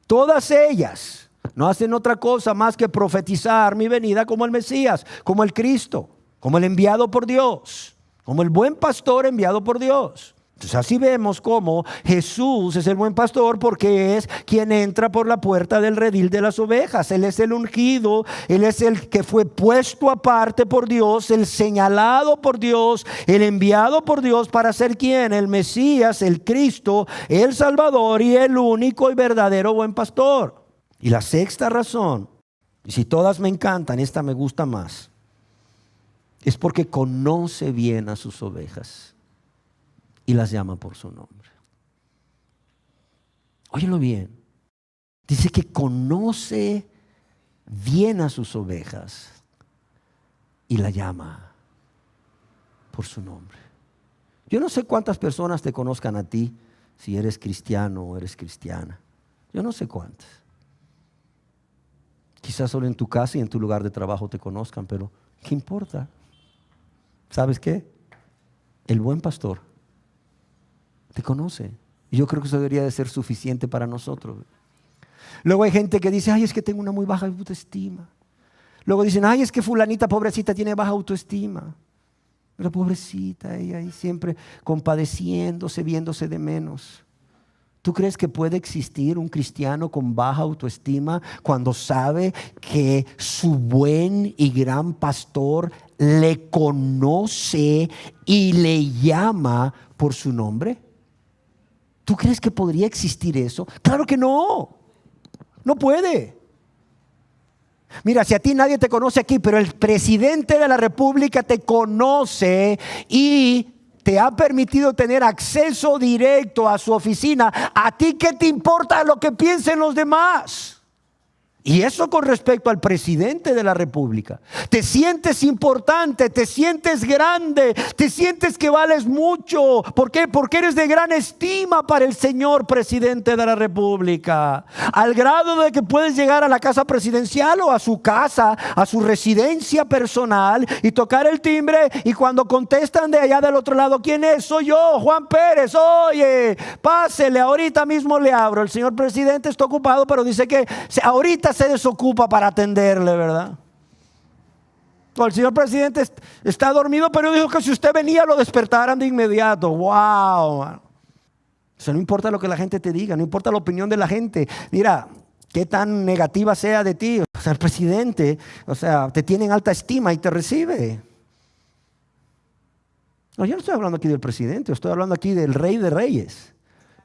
Speaker 1: Todas ellas no hacen otra cosa más que profetizar mi venida como el Mesías, como el Cristo, como el enviado por Dios, como el buen pastor enviado por Dios. Entonces así vemos cómo Jesús es el buen pastor, porque es quien entra por la puerta del redil de las ovejas. Él es el ungido, Él es el que fue puesto aparte por Dios, el señalado por Dios, el enviado por Dios para ser quien, el Mesías, el Cristo, el Salvador y el único y verdadero buen pastor. Y la sexta razón, y si todas me encantan, esta me gusta más, es porque conoce bien a sus ovejas y las llama por su nombre. Óyelo bien. Dice que conoce bien a sus ovejas y la llama por su nombre. Yo no sé cuántas personas te conozcan a ti, si eres cristiano o eres cristiana. Yo no sé cuántas. Quizás solo en tu casa y en tu lugar de trabajo te conozcan, pero ¿qué importa? ¿Sabes qué? El buen pastor te conoce. Y yo creo que eso debería de ser suficiente para nosotros. Luego hay gente que dice: ay, es que tengo una muy baja autoestima. Luego dicen: ay, es que fulanita pobrecita tiene baja autoestima. Pero pobrecita, ella ahí siempre compadeciéndose, viéndose de menos. ¿Tú crees que puede existir un cristiano con baja autoestima cuando sabe que su buen y gran pastor le conoce y le llama por su nombre? ¿Tú crees que podría existir eso? Claro que no. No puede. Mira, si a ti nadie te conoce aquí, pero el presidente de la República te conoce y te ha permitido tener acceso directo a su oficina, ¿a ti qué te importa lo que piensen los demás? Y eso con respecto al presidente de la República. Te sientes importante, te sientes grande, te sientes que vales mucho. ¿Por qué? Porque eres de gran estima para el señor presidente de la República. Al grado de que puedes llegar a la casa presidencial o a su casa, a su residencia personal y tocar el timbre, y cuando contestan de allá del otro lado: ¿quién es? Soy yo, Juan Pérez. Oye, pásele, ahorita mismo le abro. El señor presidente está ocupado, pero dice que ahorita se desocupa para atenderle, ¿verdad? O el señor presidente está dormido, pero dijo que si usted venía lo despertaran de inmediato. Wow. O sea, no importa lo que la gente te diga, no importa la opinión de la gente. Mira, qué tan negativa sea de ti, o sea, el presidente, o sea, te tiene en alta estima y te recibe. No, yo no estoy hablando aquí del presidente, yo estoy hablando aquí del Rey de Reyes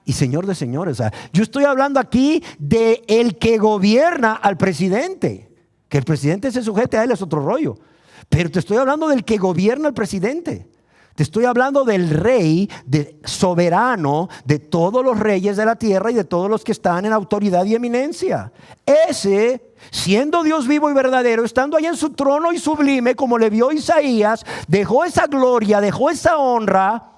Speaker 1: y Señor de señores. O sea, yo estoy hablando aquí de el que gobierna al presidente. Que el presidente se sujete a él es otro rollo. Pero te estoy hablando del que gobierna al presidente. Te estoy hablando del rey, soberano de todos los reyes de la tierra y de todos los que están en autoridad y eminencia. Ese, siendo Dios vivo y verdadero, estando allá en su trono y sublime, como le vio Isaías, dejó esa gloria, dejó esa honra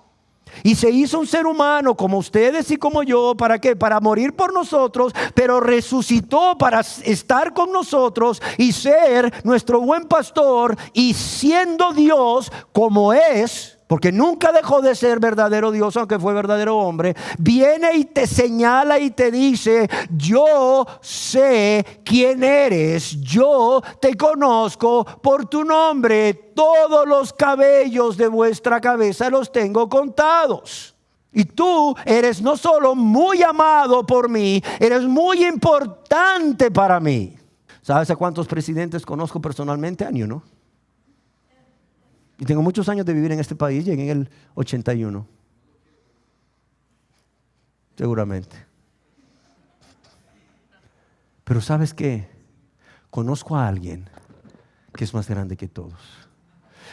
Speaker 1: y se hizo un ser humano como ustedes y como yo. ¿Para qué? Para morir por nosotros, pero resucitó para estar con nosotros y ser nuestro buen pastor, y siendo Dios como es, porque nunca dejó de ser verdadero Dios, aunque fue verdadero hombre, viene y te señala y te dice: yo sé quién eres, yo te conozco por tu nombre, todos los cabellos de vuestra cabeza los tengo contados. Y tú eres no solo muy amado por mí, eres muy importante para mí. ¿Sabes a cuántos presidentes conozco personalmente? A ninguno. Y tengo muchos años de vivir en este país. Llegué en el 81. Seguramente. Pero ¿sabes qué? Conozco a alguien que es más grande que todos.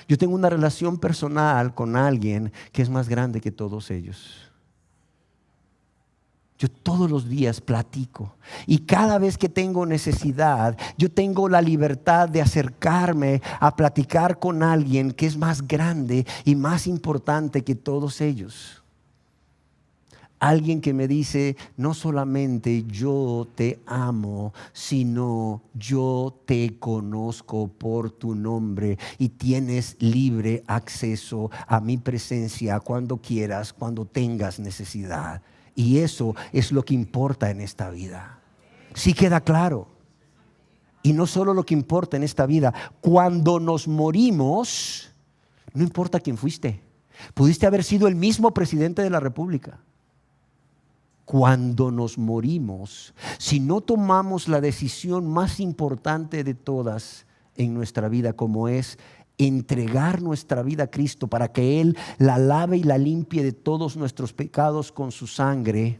Speaker 1: Yo tengo una relación personal con alguien que es más grande que todos ellos. Yo todos los días platico, y cada vez que tengo necesidad, yo tengo la libertad de acercarme a platicar con alguien que es más grande y más importante que todos ellos. Alguien que me dice: no solamente yo te amo, sino yo te conozco por tu nombre y tienes libre acceso a mi presencia cuando quieras, cuando tengas necesidad. Y eso es lo que importa en esta vida. Sí queda claro. Y no solo lo que importa en esta vida. Cuando nos morimos, no importa quién fuiste. Pudiste haber sido el mismo presidente de la República. Cuando nos morimos, si no tomamos la decisión más importante de todas en nuestra vida, como es entregar nuestra vida a Cristo para que Él la lave y la limpie de todos nuestros pecados con su sangre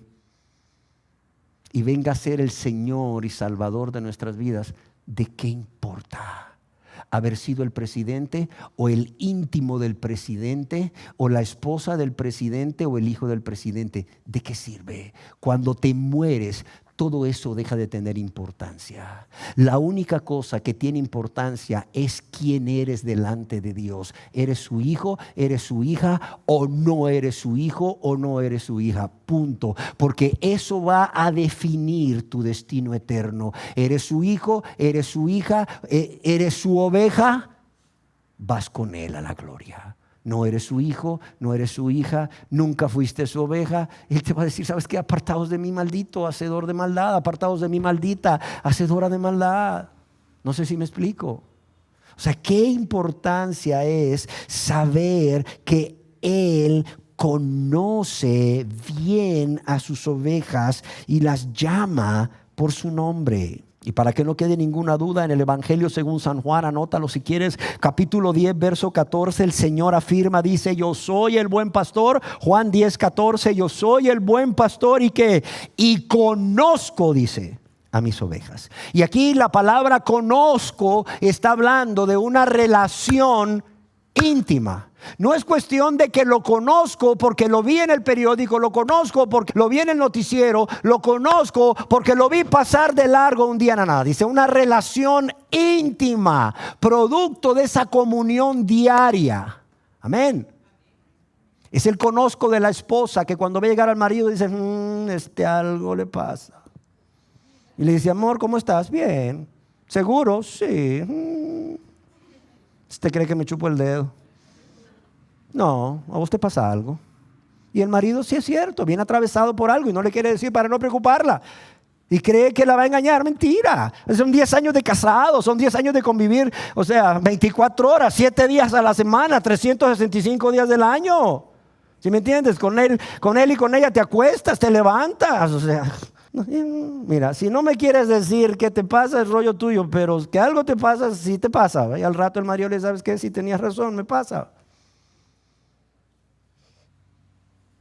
Speaker 1: y venga a ser el Señor y Salvador de nuestras vidas, ¿de qué importa haber sido el presidente o el íntimo del presidente o la esposa del presidente o el hijo del presidente? ¿De qué sirve? Cuando te mueres, todo eso deja de tener importancia. La única cosa que tiene importancia es quién eres delante de Dios. ¿Eres su hijo? ¿Eres su hija? ¿O no eres su hijo? ¿O no eres su hija? Punto. Porque eso va a definir tu destino eterno. ¿Eres su hijo? ¿Eres su hija? ¿Eres su oveja? Vas con Él a la gloria. No eres su hijo, no eres su hija, nunca fuiste su oveja. Él te va a decir: ¿sabes qué? Apartaos de mí, maldito, hacedor de maldad. Apartaos de mí, maldita, hacedora de maldad. No sé si me explico. O sea, qué importancia es saber que Él conoce bien a sus ovejas y las llama por su nombre. Y para que no quede ninguna duda, en el Evangelio según San Juan, anótalo si quieres, capítulo 10, verso 14, el Señor afirma, dice: yo soy el buen pastor. Juan 10, 14, yo soy el buen pastor y ¿qué? Y conozco, dice, a mis ovejas. Y aquí la palabra conozco está hablando de una relación íntima. No es cuestión de que lo conozco porque lo vi en el periódico, lo conozco porque lo vi en el noticiero, lo conozco porque lo vi pasar de largo un día, nada. Dice una relación íntima, producto de esa comunión diaria. Amén. Es el conozco de la esposa que cuando ve llegar al marido dice: algo le pasa. Y le dice: amor, ¿cómo estás? Bien. ¿Seguro? Sí. ¿Usted cree que me chupo el dedo? No, a vos te pasa algo. Y el marido, sí es cierto, viene atravesado por algo y no le quiere decir para no preocuparla. Y cree que la va a engañar. Mentira. Son 10 años de casado, son 10 años de convivir. O sea, 24 horas, 7 días a la semana, 365 días del año. ¿Sí me entiendes? Con él y con ella te acuestas, te levantas. O sea, mira, si no me quieres decir qué te pasa, es rollo tuyo. Pero que algo te pasa, sí te pasa. Y al rato el marido le dice: ¿sabes qué? Si tenías razón, me pasa.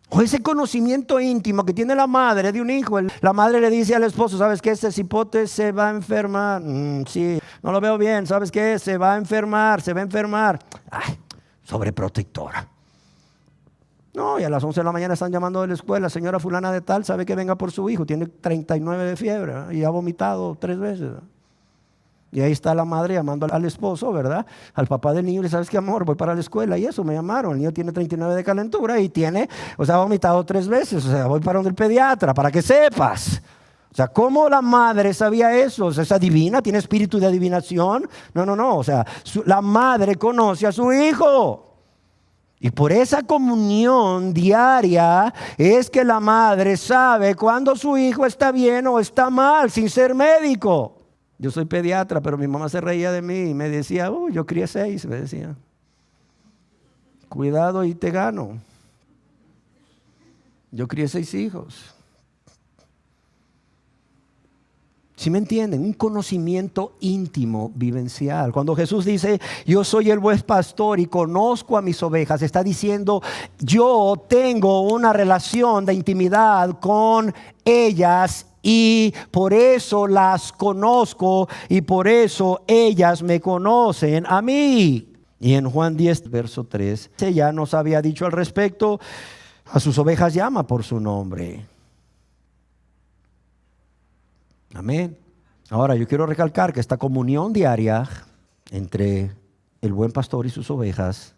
Speaker 1: O ese conocimiento íntimo que tiene la madre de un hijo. La madre le dice al esposo, ¿sabes qué? Ese cipote se va a enfermar. Sí, no lo veo bien. ¿Sabes qué? Se va a enfermar, se va a enfermar. Ay, sobreprotectora. No, y a las 11 de la mañana están llamando de la escuela. Señora fulana de tal, sabe que venga por su hijo. Tiene 39 de fiebre, ¿no? Y ha vomitado 3 veces. Y ahí está la madre llamando al esposo, ¿verdad? Al papá del niño, y ¿sabes qué, amor? Voy para la escuela y eso, me llamaron. El niño tiene 39 de calentura y ha vomitado 3 veces. O sea, voy para donde el pediatra, para que sepas. O sea, ¿cómo la madre sabía eso? O sea, ¿es adivina? ¿Tiene espíritu de adivinación? No. O sea, la madre conoce a su hijo. Y por esa comunión diaria es que la madre sabe cuando su hijo está bien o está mal, sin ser médico. Yo soy pediatra, pero mi mamá se reía de mí y me decía, yo crié 6, me decía. Cuidado y te gano. Yo crié 6 hijos. ¿Sí me entienden? Un conocimiento íntimo, vivencial. Cuando Jesús dice, yo soy el buen pastor y conozco a mis ovejas, está diciendo, yo tengo una relación de intimidad con ellas y por eso las conozco y por eso ellas me conocen a mí. Y en Juan 10, verso 3, ya nos había dicho al respecto, a sus ovejas llama por su nombre. Amén. Ahora yo quiero recalcar que esta comunión diaria entre el buen pastor y sus ovejas,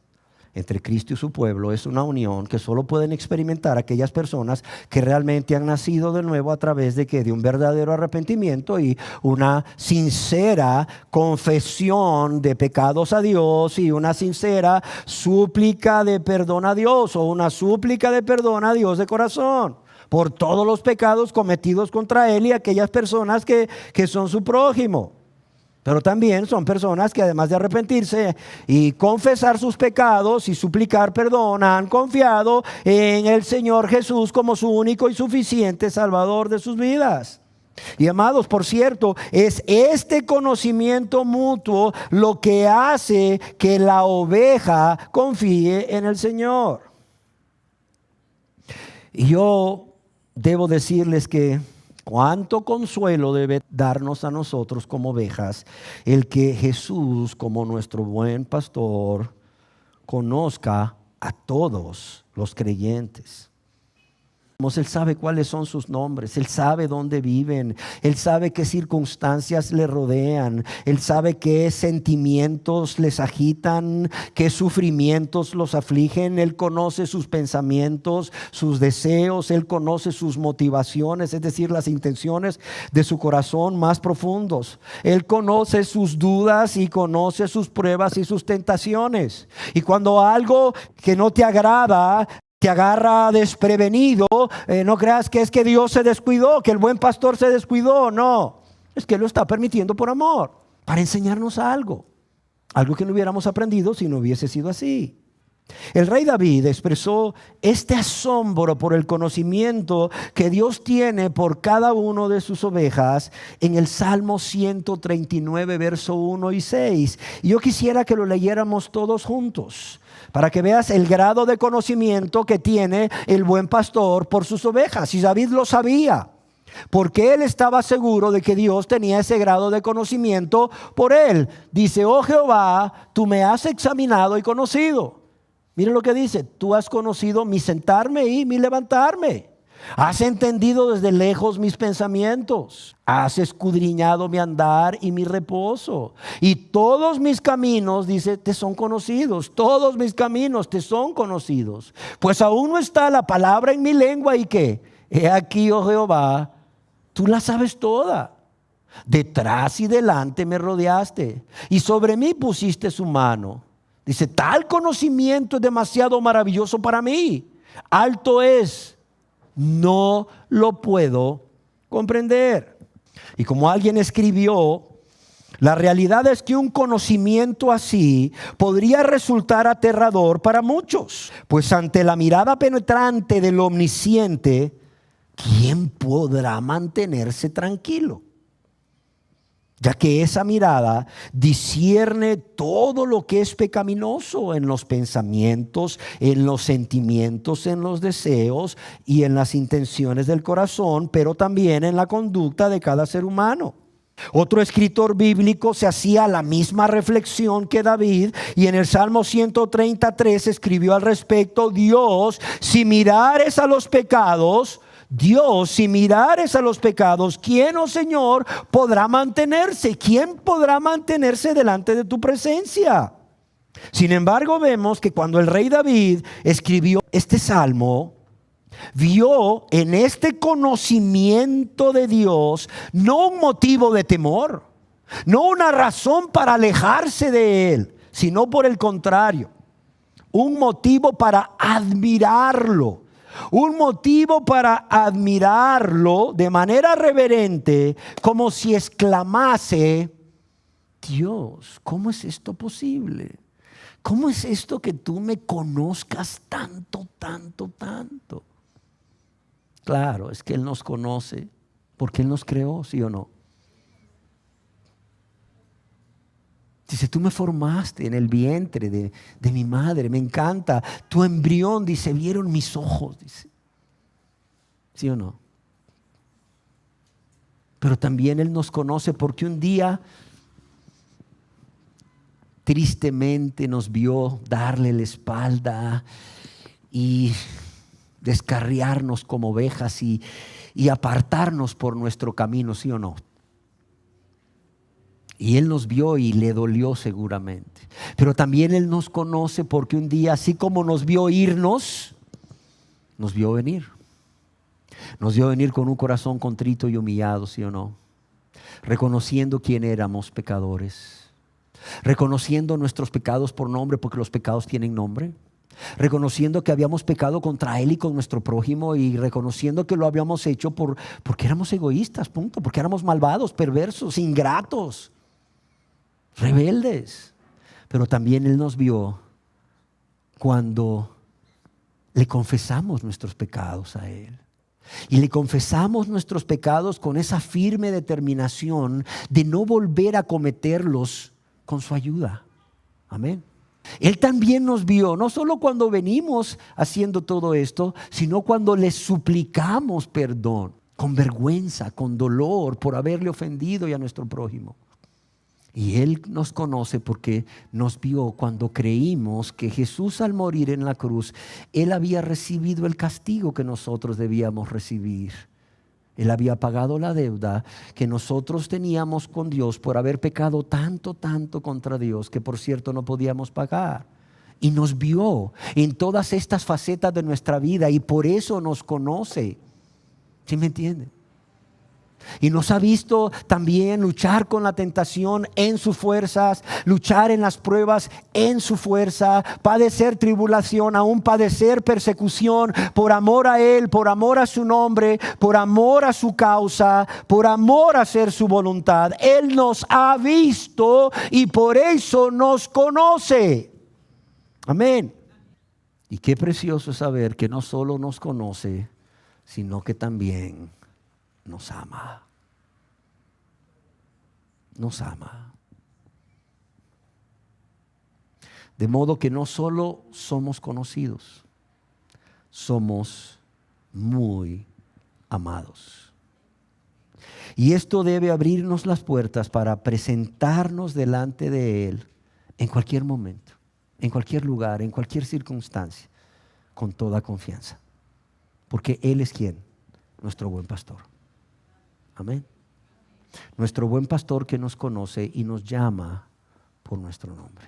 Speaker 1: entre Cristo y su pueblo, es una unión que solo pueden experimentar aquellas personas que realmente han nacido de nuevo a través de ¿qué? De un verdadero arrepentimiento y una sincera confesión de pecados a Dios y una sincera súplica de perdón a Dios o una súplica de perdón a Dios de corazón por todos los pecados cometidos contra Él y aquellas personas que son su prójimo. Pero también son personas que además de arrepentirse y confesar sus pecados y suplicar perdón, han confiado en el Señor Jesús como su único y suficiente Salvador de sus vidas. Y amados, por cierto, es este conocimiento mutuo lo que hace que la oveja confíe en el Señor. Y yo debo decirles que cuánto consuelo debe darnos a nosotros como ovejas el que Jesús, como nuestro buen pastor, conozca a todos los creyentes. Él sabe cuáles son sus nombres, Él sabe dónde viven, Él sabe qué circunstancias le rodean, Él sabe qué sentimientos les agitan, qué sufrimientos los afligen. Él conoce sus pensamientos, sus deseos, Él conoce sus motivaciones, es decir, las intenciones de su corazón más profundos. Él conoce sus dudas y conoce sus pruebas y sus tentaciones. Y cuando algo que no te agrada te agarra desprevenido, no creas que es que Dios se descuidó, que el buen pastor se descuidó. No, es que Él lo está permitiendo por amor, para enseñarnos algo que no hubiéramos aprendido si no hubiese sido así. El rey David expresó este asombro por el conocimiento que Dios tiene por cada uno de sus ovejas en el Salmo 139, verso 1 y 6. Y yo quisiera que lo leyéramos todos juntos, para que veas el grado de conocimiento que tiene el buen pastor por sus ovejas. Y David lo sabía, porque él estaba seguro de que Dios tenía ese grado de conocimiento por él. Dice, oh Jehová, tú me has examinado y conocido. Miren lo que dice, tú has conocido mi sentarme y mi levantarme. Has entendido desde lejos mis pensamientos. Has escudriñado mi andar y mi reposo. Y todos mis caminos, dice, te son conocidos. Todos mis caminos te son conocidos. Pues aún no está la palabra en mi lengua. ¿Y qué? He aquí, oh Jehová, tú la sabes toda. Detrás y delante me rodeaste. Y sobre mí pusiste su mano. Dice, tal conocimiento es demasiado maravilloso para mí. Alto es. No lo puedo comprender. Y como alguien escribió, la realidad es que un conocimiento así podría resultar aterrador para muchos. Pues ante la mirada penetrante del omnisciente, ¿quién podrá mantenerse tranquilo? ya que esa mirada discierne todo lo que es pecaminoso en los pensamientos, en los sentimientos, en los deseos y en las intenciones del corazón, pero también en la conducta de cada ser humano. Otro escritor bíblico se hacía la misma reflexión que David y en el Salmo 133 escribió al respecto: Dios, si mirares a los pecados, ¿quién, oh Señor, podrá mantenerse? ¿Quién podrá mantenerse delante de tu presencia? Sin embargo, vemos que cuando el rey David escribió este salmo, vio en este conocimiento de Dios no un motivo de temor, no una razón para alejarse de Él, sino por el contrario, un motivo para admirarlo. Un motivo para admirarlo de manera reverente, como si exclamase: Dios, ¿cómo es esto posible? ¿Cómo es esto que tú me conozcas tanto, tanto, tanto? Claro, es que Él nos conoce porque Él nos creó, ¿sí o no? Dice, tú me formaste en el vientre de mi madre, me encanta. Tu embrión, dice, vieron mis ojos, dice. ¿Sí o no? Pero también Él nos conoce porque un día tristemente nos vio darle la espalda y descarriarnos como ovejas y apartarnos por nuestro camino, ¿sí o no? Y Él nos vio y le dolió seguramente. Pero también Él nos conoce porque un día, así como nos vio irnos, nos vio venir. Nos vio venir con un corazón contrito y humillado, ¿sí o no? Reconociendo quién éramos, pecadores. Reconociendo nuestros pecados por nombre, porque los pecados tienen nombre. Reconociendo que habíamos pecado contra Él y con nuestro prójimo, y reconociendo que lo habíamos hecho porque éramos egoístas, punto. Porque éramos malvados, perversos, ingratos, rebeldes. Pero también Él nos vio cuando le confesamos nuestros pecados a Él. Y le confesamos nuestros pecados con esa firme determinación de no volver a cometerlos con su ayuda. Amén. Él también nos vio, no solo cuando venimos haciendo todo esto, sino cuando le suplicamos perdón, con vergüenza, con dolor, por haberle ofendido y a nuestro prójimo. Y Él nos conoce porque nos vio cuando creímos que Jesús, al morir en la cruz, Él había recibido el castigo que nosotros debíamos recibir. Él había pagado la deuda que nosotros teníamos con Dios por haber pecado tanto, tanto contra Dios, que por cierto no podíamos pagar. Y nos vio en todas estas facetas de nuestra vida y por eso nos conoce. ¿Sí me entienden? Y nos ha visto también luchar con la tentación en sus fuerzas, luchar en las pruebas en su fuerza, padecer tribulación, aún padecer persecución por amor a Él, por amor a su nombre, por amor a su causa, por amor a hacer su voluntad. Él nos ha visto y por eso nos conoce. Amén. Y qué precioso saber que no solo nos conoce, sino que también nos ama. Nos ama. De modo que no solo somos conocidos, somos muy amados. Y esto debe abrirnos las puertas para presentarnos delante de Él en cualquier momento, en cualquier lugar, en cualquier circunstancia, con toda confianza. Porque Él es ¿quién? Nuestro buen pastor. Amén. Nuestro buen pastor que nos conoce y nos llama por nuestro nombre.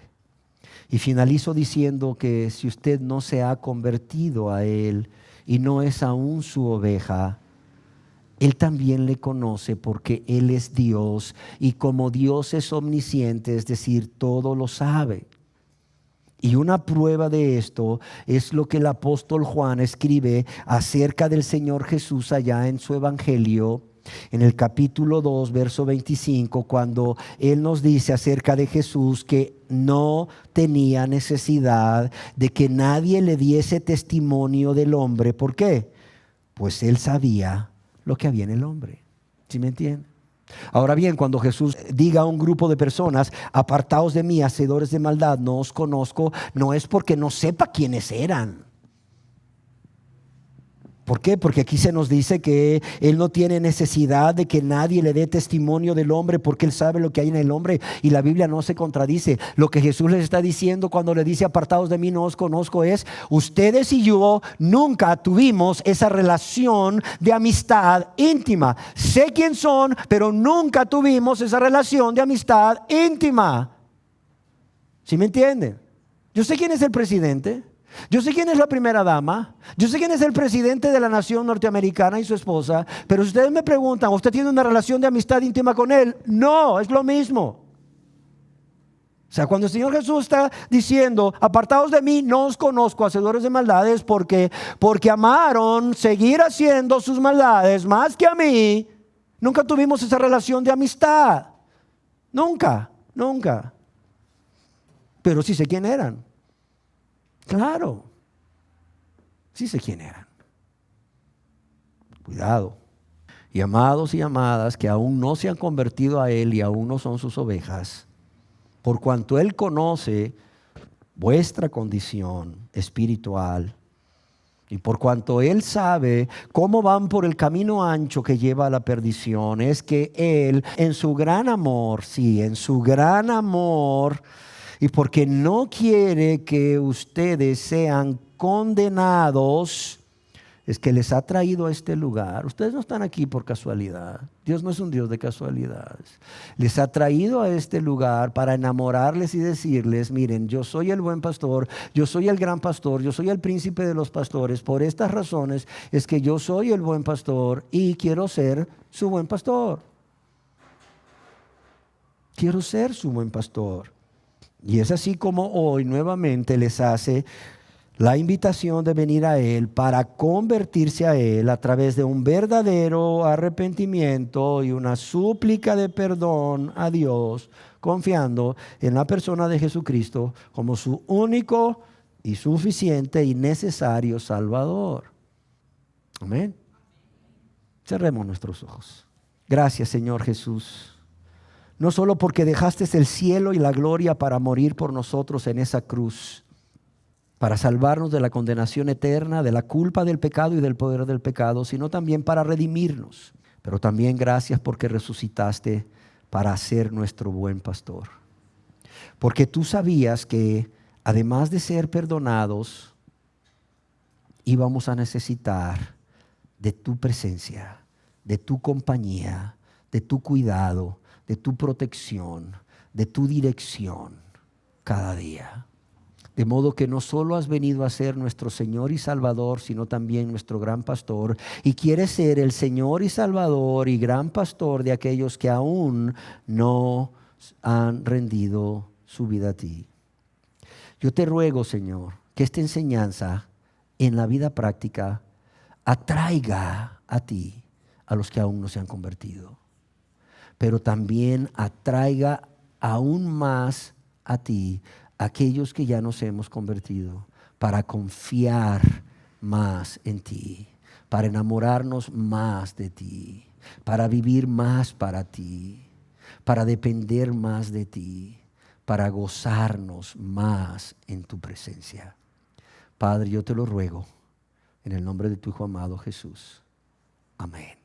Speaker 1: Y finalizo diciendo que si usted no se ha convertido a Él y no es aún su oveja, Él también le conoce porque Él es Dios y como Dios es omnisciente, es decir, todo lo sabe. Y una prueba de esto es lo que el apóstol Juan escribe acerca del Señor Jesús allá en su evangelio, en el capítulo 2, verso 25, cuando Él nos dice acerca de Jesús que no tenía necesidad de que nadie le diese testimonio del hombre. ¿Por qué? Pues Él sabía lo que había en el hombre. ¿Sí me entienden? Ahora bien, cuando Jesús diga a un grupo de personas, apartaos de mí, hacedores de maldad, no os conozco, no es porque no sepa quiénes eran. ¿Por qué? Porque aquí se nos dice que Él no tiene necesidad de que nadie le dé testimonio del hombre, porque Él sabe lo que hay en el hombre, y la Biblia no se contradice. Lo que Jesús les está diciendo cuando le dice apartados de mí no os conozco es: ustedes y yo nunca tuvimos esa relación de amistad íntima. Sé quién son, pero nunca tuvimos esa relación de amistad íntima. ¿Sí me entienden? Yo sé quién es el presidente. Yo sé quién es la primera dama, yo sé quién es el presidente de la nación norteamericana y su esposa, pero si ustedes me preguntan, ¿usted tiene una relación de amistad íntima con él? No, es lo mismo. O sea, cuando el Señor Jesús está diciendo, apartados de mí, no os conozco, hacedores de maldades, porque amaron seguir haciendo sus maldades más que a mí, nunca tuvimos esa relación de amistad. Nunca. Pero sí sé quién eran. Claro, sí sé quién eran. Cuidado. Y amados y amadas que aún no se han convertido a Él y aún no son sus ovejas, por cuanto Él conoce vuestra condición espiritual y por cuanto Él sabe cómo van por el camino ancho que lleva a la perdición, es que Él en su gran amor, en su gran amor, y porque no quiere que ustedes sean condenados, es que les ha traído a este lugar. Ustedes no están aquí por casualidad. Dios no es un Dios de casualidades. Les ha traído a este lugar para enamorarles y decirles: miren, yo soy el buen pastor, yo soy el gran pastor, yo soy el príncipe de los pastores. Por estas razones es que yo soy el buen pastor y quiero ser su buen pastor. Quiero ser su buen pastor. Y es así como hoy nuevamente les hace la invitación de venir a Él para convertirse a Él a través de un verdadero arrepentimiento y una súplica de perdón a Dios, confiando en la persona de Jesucristo como su único y suficiente y necesario Salvador. Amén. Cerremos nuestros ojos. Gracias, Señor Jesús. No solo porque dejaste el cielo y la gloria para morir por nosotros en esa cruz, para salvarnos de la condenación eterna, de la culpa del pecado y del poder del pecado, sino también para redimirnos. Pero también gracias porque resucitaste para ser nuestro buen pastor. Porque tú sabías que además de ser perdonados, íbamos a necesitar de tu presencia, de tu compañía, de tu cuidado, de tu protección, de tu dirección cada día. De modo que no solo has venido a ser nuestro Señor y Salvador, sino también nuestro gran pastor. Y quieres ser el Señor y Salvador y gran pastor de aquellos que aún no han rendido su vida a ti. Yo te ruego, Señor, que esta enseñanza en la vida práctica atraiga a ti a los que aún no se han convertido, pero también atraiga aún más a ti aquellos que ya nos hemos convertido, para confiar más en ti, para enamorarnos más de ti, para vivir más para ti, para depender más de ti, para gozarnos más en tu presencia. Padre, yo te lo ruego en el nombre de tu Hijo amado Jesús. Amén.